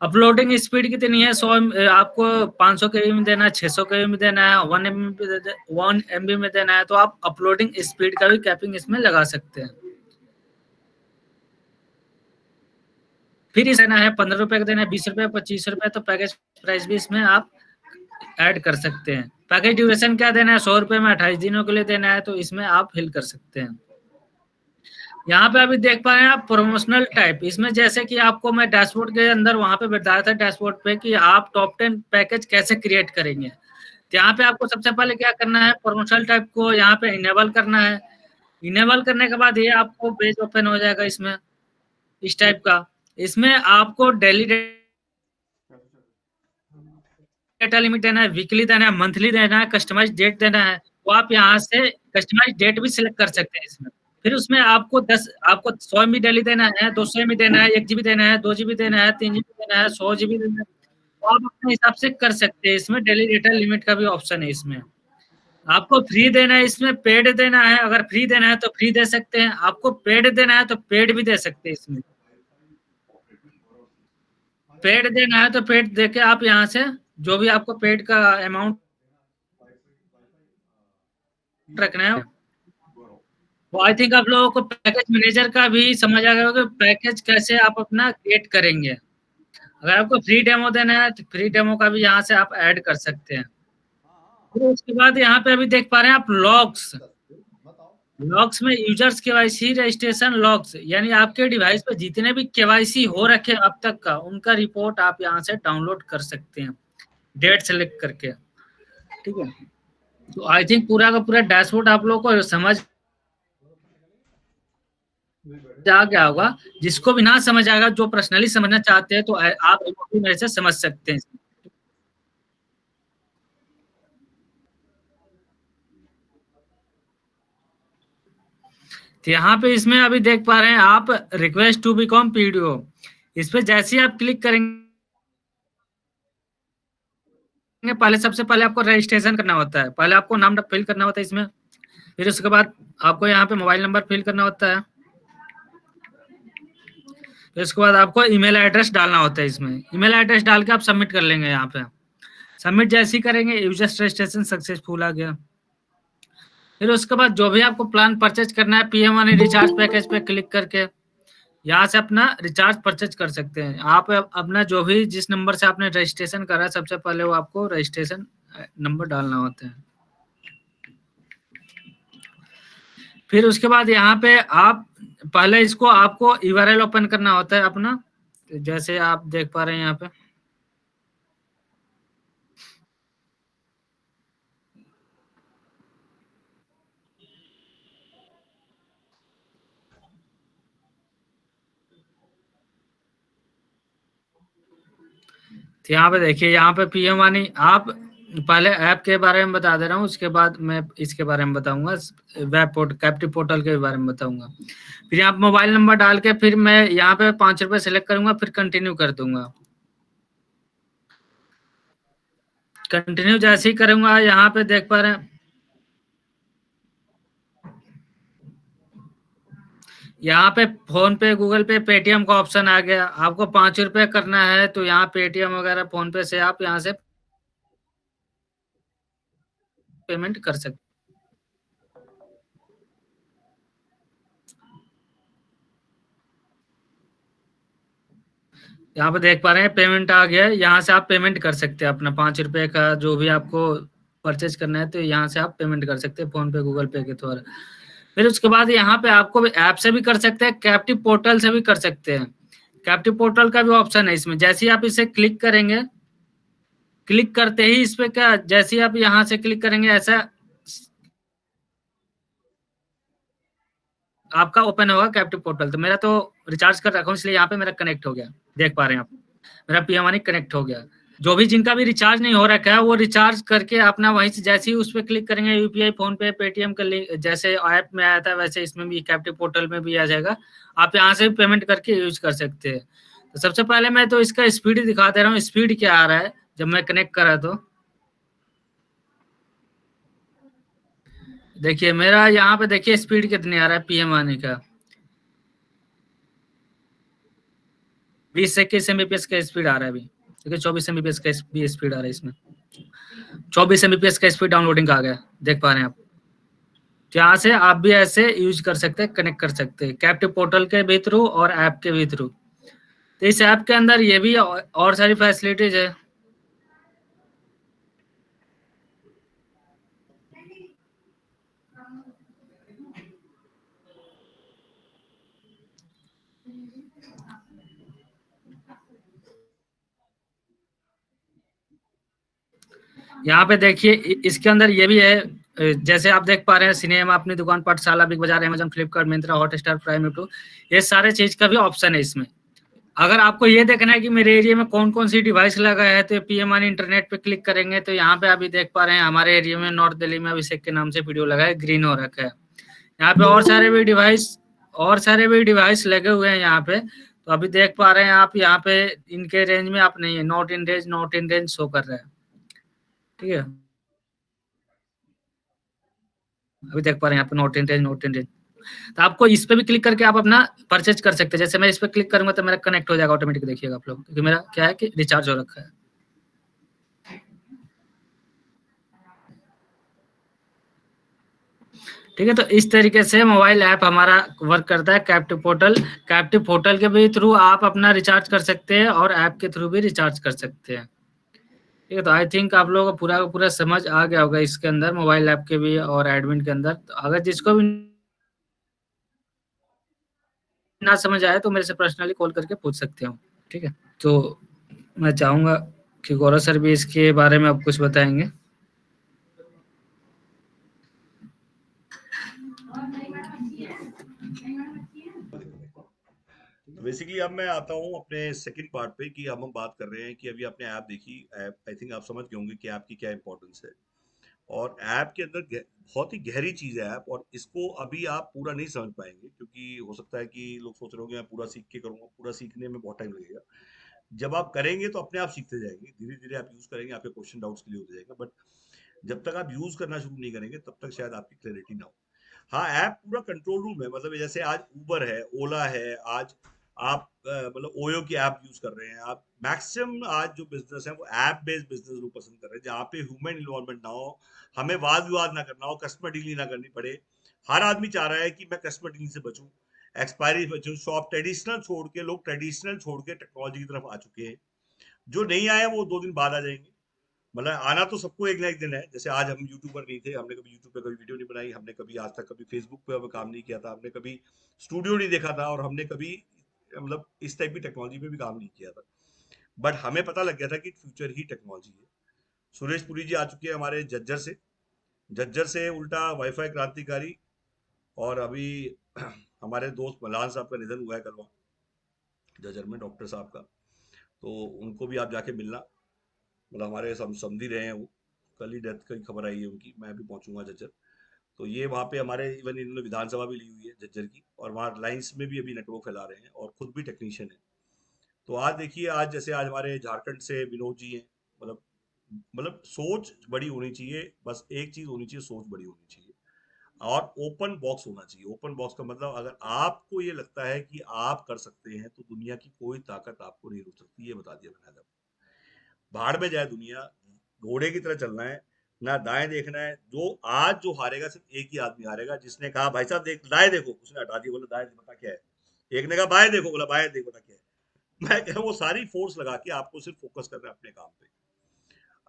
अपलोडिंग स्पीड कितनी है, 100 आपको 500 केबी में देना है, 600 केबी में देना है, 1 एमबी में देना है, तो आप अपलोडिंग स्पीड का भी कैपिंग इसमें लगा सकते हैं। फिर इस देना है 15 रुपए का देना है, 20 रुपए, 25 रुपए, तो पैकेज प्राइस भी इसमें आप ऐड कर सकते हैं। पैकेज ड्यूरेशन क्या देना है, 100 रुपए में 28 दिनों के लिए देना है, तो इसमें आप फिल कर सकते हैं। यहाँ पे अभी देख पा रहे हैं आप प्रमोशनल टाइप, इसमें जैसे कि आपको मैं डैशबोर्ड के अंदर वहां पे बताया था डैशबोर्ड पे कि आप टॉप 10 पैकेज कैसे क्रिएट करेंगे। तो यहाँ पे आपको सबसे पहले क्या करना है, प्रमोशनल टाइप को यहाँ पे इनेबल करना है। इनेबल करने के बाद ये आपको पेज ओपन हो जाएगा इसमें इस टाइप का। इसमें आपको डेली डेटा लिमिट देना है, वीकली देना है, मंथली देना है, कस्टमाइज डेट देना है, तो आप यहाँ से कस्टमाइज डेट भी सिलेक्ट कर सकते हैं इसमें। फिर उसमें आपको 100 एमबी डेली देना है, 200 एमबी देना है, 1 जीबी देना है, 2 जीबी देना है, 3 जीबी देना है, 100 जीबी देना है, तो आप अपने हिसाब से कर सकते हैं। इसमें डेली डेटा लिमिट का भी ऑप्शन है इसमें। आपको फ्री देना है, इसमें पेड देना है, अगर फ्री देना है तो फ्री दे सकते हैं, आपको पेड देना है तो पेड भी दे सकते हैं इसमें। पेड देना है तो पेड देके आप यहाँ से जो भी आपको पेड का अमाउंट रखना है। तो आई थिंक आप लोगों को पैकेज मैनेजर का भी समझ आ गया होगा कि पैकेज कैसे आप अपना क्रिएट करेंगे। अगर आपको फ्री डेमो देना है तो फ्री डेमो का भी यहाँ से आप ऐड कर सकते हैं। फिर उसके बाद यहाँ पे अभी देख पा रहे हैं आप लॉग्स। लॉग्स में यूजर्स केवाईसी रजिस्ट्रेशन लॉग्स, यानी आपके डिवाइस पे जितने भी केवाईसी हो रखे अब तक का उनका रिपोर्ट आप यहाँ से डाउनलोड कर सकते हैं डेट सेलेक्ट करके। ठीक है। तो आई थिंक पूरा का पूरा डैशबोर्ड आप लोगों को समझ आ गया होगा। जिसको भी ना समझ आएगा, जो पर्सनली समझना चाहते हैं, तो आप रिमोटली मेरे से समझ सकते हैं। तो यहाँ पे इसमें अभी देख पा रहे हैं आप रिक्वेस्ट टू बिकम पीडीओ, इस पे जैसे ही आप क्लिक करेंगे पहले सबसे पहले आपको रजिस्ट्रेशन करना होता है। पहले आपको नाम फिल करना होता है इसमें, फिर उसके बाद आपको यहाँ पे मोबाइल नंबर फिल करना होता है, फिर उसके बाद आपको ईमेल एड्रेस डालना होता है इसमें। ईमेल एड्रेस डाल के आप सबमिट कर लेंगे। यहाँ पे सबमिट जैसे ही करेंगे यूजर्स रजिस्ट्रेशन सक्सेसफुल आ गया। फिर उसके बाद जो भी आपको प्लान परचेज करना है पीएम मनी रिचार्ज पैकेज पे क्लिक करके यहाँ से अपना रिचार्ज परचेज कर सकते हैं। आप अपना जो भी जिस नंबर से आपने रजिस्ट्रेशन करा सबसे पहले वो आपको रजिस्ट्रेशन नंबर डालना होता है। फिर उसके बाद यहाँ पे आप पहले इसको आपको यूआरएल ओपन करना होता है अपना, जैसे आप देख पा रहे हैं यहाँ पे। तो यहाँ पे देखिए, यहाँ पे पीएम वानी आप पहले ऐप के बारे में बता दे रहा हूँ, उसके बाद मैं इसके बारे में बताऊंगा, वेब कैप्टिव पोर्टल के बारे में बताऊंगा। फिर यहाँ पे मोबाइल नंबर डाल के फिर मैं यहाँ पे 5 रुपए सेलेक्ट करूंगा, फिर कंटिन्यू कर दूंगा। कंटिन्यू जैसे ही करूंगा यहाँ पे देख पा रहे हैं यहाँ पे फोन पे, गूगल पे, पेटीएम का ऑप्शन आ गया। आपको 5 रुपए करना है तो यहाँ पेटीएम वगैरह फोन पे से आप यहाँ से पेमेंट कर सकते। यहाँ पे देख पा रहे हैं पेमेंट आ गया है, यहाँ से आप पेमेंट कर सकते हैं अपना 5 रुपए का जो भी आपको परचेज करना है, तो यहाँ से आप पेमेंट कर सकते हैं फोन पे, गूगल पे के द्वारा। फिर उसके बाद यहाँ पे आपको ऐप से भी कर सकते हैं, कैप्टिव पोर्टल से भी कर सकते हैं। कैप्टिव पोर्टल का भी ऑप्शन है इसमें। जैसे ही आप इसे क्लिक करेंगे, क्लिक करते ही इस पे क्या, जैसे ही आप यहाँ से क्लिक करेंगे ऐसा आपका ओपन होगा कैप्टिव पोर्टल। तो मेरा तो रिचार्ज कर रखा हूँ इसलिए यहाँ पे मेरा कनेक्ट हो गया, देख पा रहे हैं आप मेरा पीएम मनी कनेक्ट हो गया। जो भी जिनका भी रिचार्ज नहीं हो रखा है वो रिचार्ज करके अपना वहीं से जैसे ही उस पर क्लिक करेंगे यूपीआई, फोन पे, पेटीएम का लिंक जैसे ऐप में आया था वैसे इसमें भी कैप्टिव पोर्टल में भी आ जाएगा। आप यहाँ से भी पेमेंट करके यूज कर सकते हैं। तो सबसे पहले मैं तो इसका स्पीड दिखा दे रहा हूँ, स्पीड क्या आ रहा है जब मैं कनेक्ट करा। तो देखिए मेरा यहाँ पे देखिए स्पीड कितनी आ रहा है पीएम मनी का, 20 से 21 एमबीपीएस का स्पीड आ रहा है अभी। देखिए 24 एमबीपीएस का भी स्पीड आ रहा है इसमें, 24 एमबीपीएस का स्पीड डाउनलोडिंग का आ गया, देख पा रहे हैं आप। यहाँ से आप भी ऐसे यूज कर सकते हैं, कनेक्ट कर सकते हैं कैप्टिव पोर्टल के भी थ्रू और ऐप के भी थ्रू। तो इस ऐप के अंदर ये भी और सारी फैसिलिटीज है। यहाँ पे देखिए इसके अंदर ये भी है, जैसे आप देख पा रहे हैं सिनेमा, अपनी दुकान, पाठशाला, बिग बाजार, Amazon, Flipkart, Myntra, Hotstar, prime, YouTube, ये सारे चीज का भी ऑप्शन है इसमें। अगर आपको ये देखना है कि मेरे एरिया में कौन कौन सी डिवाइस लगा है तो पीएम ऑन इंटरनेट पे क्लिक करेंगे तो यहाँ पे अभी देख पा रहे हैं हमारे एरिया में नॉर्थ दिल्ली में अभिषेक के नाम से वीडियो लगा है, ग्रीन हो रखा है। यहाँ पे और सारे भी डिवाइस लगे हुए हैं यहाँ पे। तो अभी देख पा रहे हैं आप यहाँ पे इनके रेंज में आप नहीं है, नॉट इन रेंज शो कर रहा है, ठीक है। अभी देख पा रहे हैं यहाँ पे नॉट इन रेंज। तो आपको इस पे भी क्लिक करके आप अपना परचेज कर सकते हैं। जैसे मैं इस पे क्लिक करूंगा तो मेरा कनेक्ट हो जाएगा ऑटोमेटिक, देखिएगा आप लोग, क्योंकि मेरा क्या है कि रिचार्ज हो रखा है। ठीक है, तो इस तरीके से मोबाइल ऐप हमारा वर्क करता है कैप्टिव पोर्टल के भी थ्रू आप अपना रिचार्ज कर सकते हैं और ऐप के थ्रू भी रिचार्ज कर सकते हैं। ठीक है, तो आई थिंक आप लोगों को पूरा का पूरा समझ आ गया होगा इसके अंदर, मोबाइल ऐप के भी और एडमिन के अंदर। तो अगर जिसको भी ना समझ आए तो मेरे से पर्सनली कॉल करके पूछ सकते हो। ठीक है, तो मैं चाहूंगा कि गौरव सर भी इसके बारे में अब कुछ बताएंगे। बेसिकली अब मैं आता हूँ अपने सेकंड पार्ट पे कि अब हम बात कर रहे हैं कि अभी आपने ऐप देखी। ऐप आई थिंक आप समझ गए होंगे कि ऐप की क्या इंपॉर्टेंस है। और ऐप के अंदर बहुत ही गहरी चीज है ऐप, और इसको अभी आप पूरा नहीं समझ पाएंगे, क्योंकि हो सकता है कि लोग सोच रहे होंगे मैं पूरा सीख के करूंगा, पूरा सीखने में बहुत टाइम लगेगा। जब आप करेंगे तो अपने आप सीखते जाएंगे, धीरे धीरे आप यूज करेंगे, आपके क्वेश्चन डाउट्स क्लियर होते जाएगा। बट जब तक आप यूज करना शुरू नहीं करेंगे तब तक शायद आपकी क्लैरिटी ना हो। हाँ, ऐप पूरा कंट्रोल रूम है, मतलब जैसे आज उबर है, ओला है, आज आप मतलब ओयो की ऐप यूज कर रहे हैं आप। मैक्सिमम आज जो बिजनेस है वो ऐप बेस्ड बिजनेस लोग पसंद कर रहे हैं, जहाँ पे ह्यूमन इन्वॉल्वमेंट ना हो, हमें वाद विवाद ना करना हो, कस्टमर डीलिंग ना करनी पड़े। हर आदमी चाह रहा है कि मैं कस्टमर डीलिंग से बचूं, एक्सपायरी बचूं। शॉप ट्रेडिशनल छोड़ के, लोग ट्रेडिशनल छोड़ के टेक्नोलॉजी की तरफ आ चुके हैं। जो नहीं आए वो 2 दिन बाद आ जाएंगे। मतलब आना तो सबको एक ना एक दिन है। जैसे आज हम यूट्यूबर नहीं थे, हमने कभी यूट्यूब पे कभी वीडियो नहीं बनाई, हमने कभी आज तक कभी फेसबुक पे काम नहीं किया था, हमने कभी स्टूडियो नहीं देखा था, और हमने कभी मतलब इस टाइप की टेक्नोलॉजी पे भी काम नहीं किया था। बट हमें पता लग गया था कि फ्यूचर ही टेक्नोलॉजी है। सुरेश पुरी जी आ चुके हैं हमारे झज्जर से, झज्जर से उल्टा वाईफाई क्रांतिकारी। और अभी हमारे दोस्त मलान साहब का निधन हुआ है कल वहाँ झज्जर में, डॉक्टर साहब का। तो उनको भी आप जाके मिलना, मतलब हमारे समझी रहे हैं वो। कल ही डेथ की खबर आई है उनकी, मैं भी पहुंचूंगा झज्जर। तो ये वहाँ पे हमारे इवन इन्होंने विधानसभा भी ली हुई है झज्जर की, और वहाँ लाइन्स में भी अभी नेटवर्क फैला रहे हैं, और खुद भी टेक्नीशियन है। तो आज देखिए, आज जैसे आज हमारे झारखंड से विनोद जी हैं, मतलब सोच बड़ी होनी चाहिए, बस एक चीज होनी चाहिए, सोच बड़ी होनी चाहिए, और ओपन बॉक्स होना चाहिए। ओपन बॉक्स का मतलब, अगर आपको ये लगता है कि आप कर सकते हैं तो दुनिया की कोई ताकत आपको नहीं रोक सकती, ये बता दिया मैंने। भाड़ में जाए दुनिया, घोड़े की तरह चलना है, ना दाएं देखना है। जो आज जो हारेगा सिर्फ एक ही आदमी हारेगा, जिसने कहा भाई साहब देख दाएं देखो, उसने हटा दिया, बोला दाएं बता क्या है। एक ने कहा बाएं देखो, बोला बाएं देख बता क्या है। मैं कह रहा हूं, वो सारी फोर्स लगा के आपको सिर्फ फोकस करना है अपने काम पे।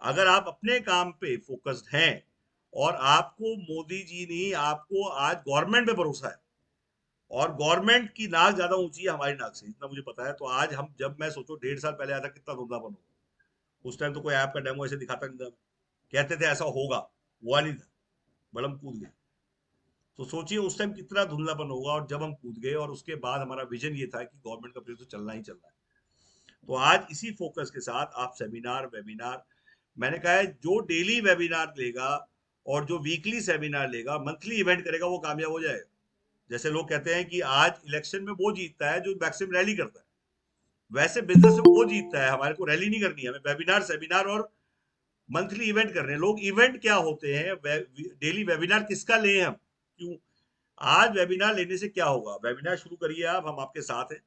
अगर आप अपने काम पे फोकस्ड हैं, और आपको मोदी जी नहीं, आपको आज गवर्नमेंट पे भरोसा है, और गवर्नमेंट की नाक ज्यादा ऊंची है हमारी नाक से, इतना मुझे पता है। तो आज हम, जब मैं सोचो 1.5 साल पहले आया था, कितना धुंधलापन होगा। उस टाइम तो कोई ऐप का डेमो ऐसे दिखाता नहीं था, कहते थे ऐसा होगा, हुआ नहीं था, बट हम कूद गए। तो सोचिए उस टाइम कितना धुंधलापन होगा, और जब हम कूद गए, और उसके बाद हमारा विजन ये था कि गवर्नमेंट का प्रोजेक्ट तो चलना ही चलना है। तो आज इसी फोकस के साथ आप सेमिनार वेबिनार, मैंने कहा है जो डेली वेबिनार लेगा और जो वीकली सेमिनार लेगा, मंथली इवेंट करेगा, वो कामयाब हो जाएगा। जैसे लोग कहते हैं कि आज इलेक्शन में वो जीतता है जो मैक्सिमम रैली करता है, वैसे बिजनेस में वो जीतता है। हमारे को रैली नहीं करनी है, हमें वेबिनार सेमिनार और मंथली इवेंट कर रहे हैं लोग। इवेंट क्या होते हैं, डेली वेबिनार किसका लें हम, क्यों? आज वेबिनार लेने से क्या होगा? वेबिनार शुरू करिए आप, हम आपके साथ हैं।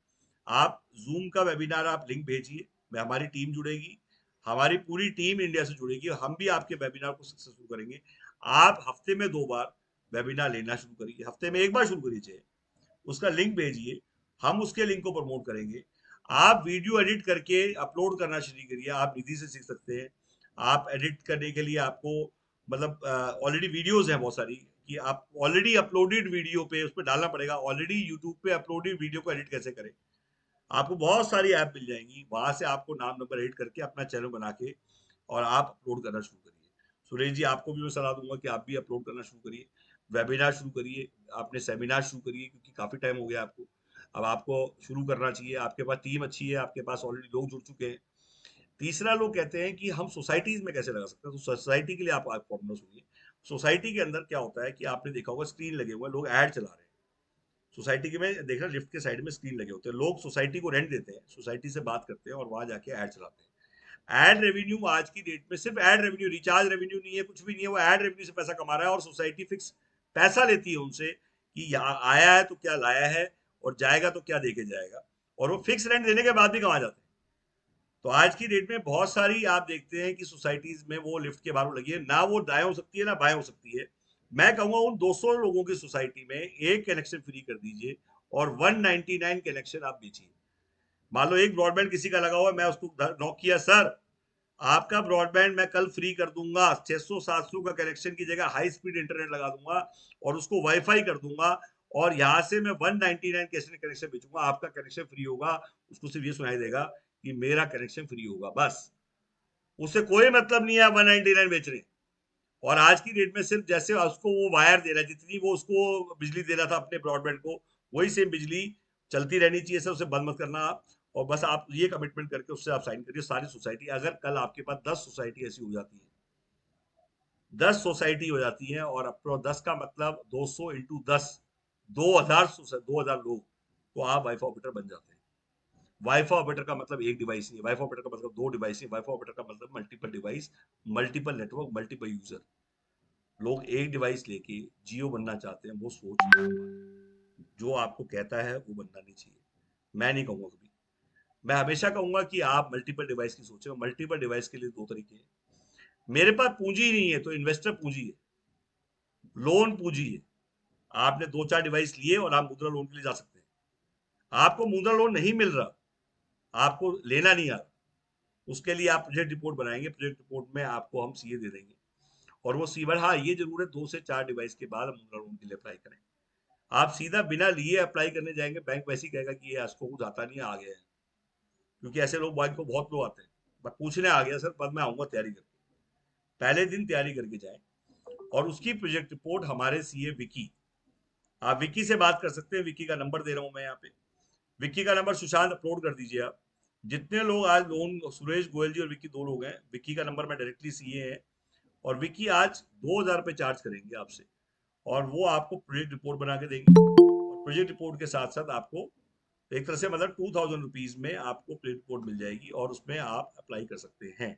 आप जूम का वेबिनार, आप लिंक भेजिए, मैं हमारी टीम जुड़ेगी, हमारी पूरी टीम इंडिया से जुड़ेगी, हम भी आपके वेबिनार को सक्सेसफुल करेंगे। आप हफ्ते में 2 बार वेबिनार लेना शुरू करिए, हफ्ते में 1 बार शुरू करिए, उसका लिंक भेजिए, हम उसके लिंक को प्रमोट करेंगे। आप वीडियो एडिट करके अपलोड करना शुरू करिए, आप निधि से सीख सकते हैं। आप एडिट करने के लिए आपको, मतलब ऑलरेडी वीडियोस हैं बहुत सारी, कि आप ऑलरेडी अपलोडेड वीडियो पे उस पर डालना पड़ेगा, ऑलरेडी यूट्यूब पे अपलोडेड वीडियो को एडिट कैसे करें। आपको बहुत सारी ऐप मिल जाएंगी, वहां से आपको नाम नंबर एडिट करके अपना चैनल बना के और आप अपलोड करना शुरू करिए। सुरेश जी, आपको भी मैं सलाह दूंगा कि आप भी अपलोड करना शुरू करिए, वेबिनार शुरू करिए, आपने सेमिनार शुरू करिए, क्योंकि काफी टाइम हो गया आपको। अब आपको शुरू करना चाहिए, आपके पास टीम अच्छी है, आपके पास ऑलरेडी लोग जुड़ चुके हैं। तीसरा, लोग कहते हैं कि हम सोसाइटीज में कैसे लगा सकते हैं, तो सोसाइटी के लिए आप फॉर्मूला सुनिए। सोसाइटी के अंदर क्या होता है कि आपने देखा होगा, स्क्रीन लगे हुए हैं, लोग ऐड चला रहे हैं। सोसाइटी के में देखना, लिफ्ट के साइड में स्क्रीन लगे होते हैं, लोग सोसाइटी को रेंट देते हैं, सोसाइटी से बात करते हैं, और वहां जाके ऐड चलाते हैं। एड रेवेन्यू आज की डेट में सिर्फ एड रेवेन्यू, रिचार्ज रेवेन्यू नहीं है, कुछ भी नहीं है, वो एड रेवेन्यू से पैसा कमा रहा है। और सोसाइटी फिक्स पैसा लेती है उनसे कि यहाँ आया है तो क्या लाया है, और जाएगा तो क्या देके जाएगा, और वो फिक्स रेंट देने के बाद भी कमा जाते हैं। तो आज की डेट में बहुत सारी आप देखते हैं कि सोसाइटीज में वो लिफ्ट के बाहर लगी है, ना वो दाएं हो सकती है ना बाएं हो सकती है। मैं कहूंगा उन 200 लोगों की सोसाइटी में एक कनेक्शन फ्री कर दीजिए, और 199 कनेक्शन आप दीजिए। मान लो एक ब्रॉडबैंड किसी का लगा हुआ है, मैं उसको नॉक किया, सर आपका ब्रॉडबैंड मैं कल फ्री कर दूंगा, 600-700 का कनेक्शन की जगह हाई स्पीड इंटरनेट लगा दूंगा, और उसको वाईफाई कर दूंगा, और यहाँ से मैं 199 कनेक्शन बेचूंगा, आपका कनेक्शन फ्री होगा। उसको सिर्फ ये सुनाई देगा कि मेरा कनेक्शन फ्री होगा, बस। उससे कोई मतलब नहीं है 199 बेच रहे। और आज की डेट में सिर्फ जैसे उसको वो वायर दे रहा है, जितनी वो उसको बिजली दे रहा था अपने ब्रॉडबैंड को, वही सेम बिजली चलती रहनी चाहिए सर, उसे बंद मत करना आप। और बस आप ये कमिटमेंट करके उससे आप साइन करिए, सारी सोसाइटी, अगर कल आपके पास 10 सोसाइटी ऐसी हो जाती है, 10 सोसाइटी हो जाती है, और अप्रो 10 का मतलब 200 इंटू 10, 2000 लोग, तो आप वाईफाई ऑपरेटर बन जाते हैं। वाईफाई ऑपरेटर का मतलब एक डिवाइस नहीं है, वाईफाई ऑपरेटर का मतलब दो डिवाइस नहीं, वाईफाई ऑपरेटर का मतलब multiple device, multiple network, multiple user. लोग एक डिवाइस लेके जियो बनना चाहते हैं, वो सोच ना पाए। जो आपको कहता है वो बनना नहीं चाहिए। मैं नहीं कहूंगा कभी, मैं हमेशा कहूंगा कि आप मल्टीपल डिवाइस की सोचें। मल्टीपल डिवाइस के लिए दो तरीके हैं। मेरे पास पूंजी नहीं है तो इन्वेस्टर पूंजी है, लोन पूंजी है। आपने दो चार डिवाइस लिए और आप मुद्रा लोन के लिए जा सकते हैं। आपको मुद्रा लोन नहीं मिल रहा, आपको लेना नहीं आ रहा, उसके लिए आप प्रोजेक्ट रिपोर्ट बनाएंगे, प्रोजेक्ट रिपोर्ट में आपको हम सीए दे देंगे, और वो सीवर, हाँ ये जरूर है 2 से 4 डिवाइस के बाद हम मुद्रा लोन के लिए अप्लाई करें। आप सीधा बिना लिए अप्लाई करने जाएंगे, बैंक वैसे ही कहेगा कि ये इसको कुछ आता नहीं है, आ गया है। क्योंकि ऐसे लोग बैंक को बहुत लोग आते हैं, बस पूछने आ गया सर, बाद में आऊंगा तैयारी करके। पहले दिन तैयारी करके जाए, और उसकी प्रोजेक्ट रिपोर्ट हमारे सीए विकी, आप विक्की से बात कर सकते हैं। विक्की का नंबर दे रहा हूं मैं यहाँ पे, विक्की का नंबर सुशांत अपलोड कर दीजिए आप। जितने लोग आज लोन, सुरेश गोयल जी और विक्की दो लोग हैं, विक्की का नंबर मैं डायरेक्टली सीए है, और विक्की आज 2000 रुपये चार्ज करेंगे आपसे, और वो आपको प्रोजेक्ट रिपोर्ट बना के देंगे। और प्रोजेक्ट रिपोर्ट के साथ साथ आपको एक तरह से मतलब 2000 रुपीज में आपको प्रोजेक्ट रिपोर्ट मिल जाएगी, और उसमें आप अप्लाई कर सकते हैं।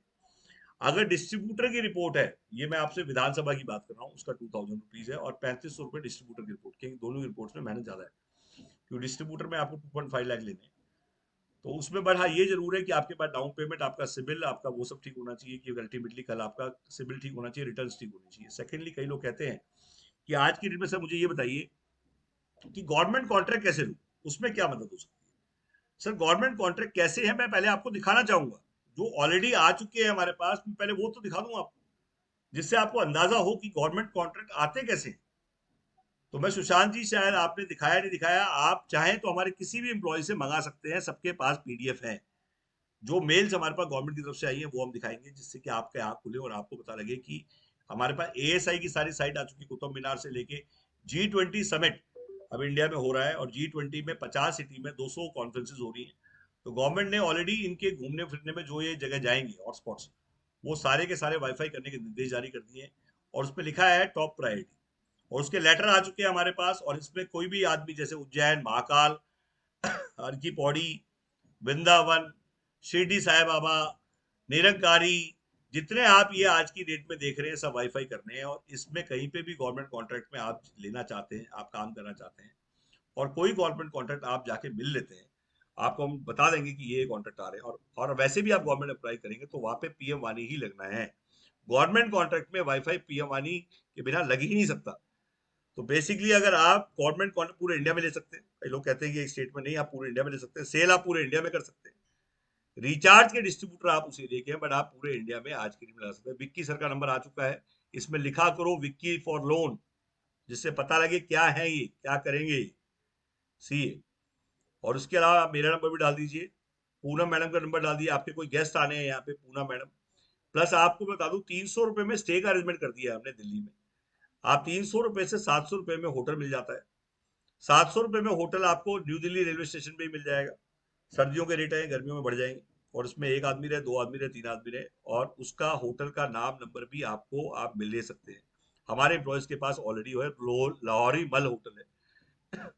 अगर डिस्ट्रीब्यूटर की रिपोर्ट है, ये मैं आपसे विधानसभा की बात कर रहा हूँ, उसका 2000 रुपीज है, और 3500 रुपये डिस्ट्रीब्यूटर की रिपोर्ट के। दोनों की रिपोर्ट्स में मेहनत ज्यादा है, क्योंकि डिस्ट्रीब्यूटर में आपको 2.5 लाख लेने हैं। तो उसमें बट हाँ ये जरूर है कि आपके पास डाउन पेमेंट, आपका सिबिल, आपका वो सब ठीक होना चाहिए, कि अल्टीमेटली कल आपका सिबिल ठीक होना चाहिए, रिटर्न ठीक होनी चाहिए। सेकेंडली, कई लोग कहते हैं कि आज की डेट में सर मुझे ये बताइए कि गवर्नमेंट कॉन्ट्रैक्ट कैसे लूँ, उसमें क्या मदद हो सकती है। सर गवर्नमेंट कॉन्ट्रैक्ट कैसे है, मैं पहले आपको दिखाना चाहूंगा। जो ऑलरेडी आ चुके हैं हमारे पास, मैं पहले वो तो दिखा दूं आपको, जिससे आपको अंदाजा हो कि गवर्नमेंट कॉन्ट्रैक्ट आते कैसे हैं। तो मैं सुशांत जी, शायद आपने दिखाया नहीं दिखाया, आप चाहें तो हमारे किसी भी एम्प्लॉय से मंगा सकते हैं, सबके पास पीडीएफ है। जो मेल्स हमारे पास गवर्नमेंट की तरफ से आई है वो हम दिखाएंगे, जिससे कि आपके आंख खुले और आपको पता लगे कि हमारे पास एएसआई की सारी साइट आ चुकी है, कुतुब मीनार से लेके G20 समिट अब इंडिया में हो रहा है, और G20 में 50 सिटी में 200 कॉन्फ्रेंसेज हो रही है। तो गवर्नमेंट ने ऑलरेडी इनके घूमने फिरने में जो ये जगह जाएंगे हॉटस्पॉट्स, वो सारे के सारे वाईफाई करने के निर्देश जारी कर दिए हैं, और उसमें लिखा है टॉप प्रायोरिटी, और उसके लेटर आ चुके हैं हमारे पास। और इसमें कोई भी आदमी, जैसे उज्जैन, महाकाल, हर की पौड़ी, वृंदावन, शिरडी साई बाबा, निरंकारी, जितने आप ये आज की डेट में देख रहे हैं सब वाईफाई करने हैं। और इसमें कहीं पे भी गवर्नमेंट कॉन्ट्रैक्ट में आप लेना चाहते हैं, आप काम करना चाहते हैं, और कोई गवर्नमेंट कॉन्ट्रैक्ट आप जाके मिल लेते हैं, आपको हम बता देंगे कि ये कॉन्ट्रैक्ट आ रहे हैं, और वैसे भी आप गवर्नमेंट अप्लाई करेंगे तो वहां पे पीएम वानी ही लगना है। गवर्नमेंट कॉन्ट्रैक्ट में वाईफाई पीएम वानी के बिना लग ही नहीं सकता। तो बेसिकली अगर आप गवर्नमेंट कॉन्ट्रैक्ट पूरे इंडिया में ले सकते हैं, कई लोग कहते हैं कि एक स्टेट में नहीं, आप पूरे इंडिया में ले सकते हैं, सेल आप पूरे इंडिया में कर सकते हैं, रिचार्ज के डिस्ट्रीब्यूटर आप उसे देखे हैं, बट आप पूरे इंडिया में आज के दिन में ला सकते हैं। विक्की सर का नंबर आ चुका है, इसमें लिखा करो विक्की फॉर लोन, जिससे पता लगे क्या है ये, क्या करेंगे सी। और उसके अलावा आप मेरा नंबर भी डाल दीजिए, पूनम मैडम का नंबर डाल दिया, आपके कोई गेस्ट आने हैं यहाँ पे, पूनम मैडम। प्लस आपको बता दूं, 300 रुपए में स्टे का अरेंजमेंट कर दिया है हमने दिल्ली में। आप 300 रुपए से 700 रुपए में होटल मिल जाता है। 700 रुपए में होटल आपको न्यू दिल्ली रेलवे स्टेशन पे ही मिल जाएगा। सर्दियों के रेट है, गर्मियों में बढ़ जाएंगे, और उसमें एक आदमी रहे, दो आदमी रहे, तीन आदमी रहे, और उसका होटल का नाम नंबर भी आपको आप मिल ले सकते हैं। हमारे एम्प्लॉयज के पास ऑलरेडी है, लाहौरी मल होटल है,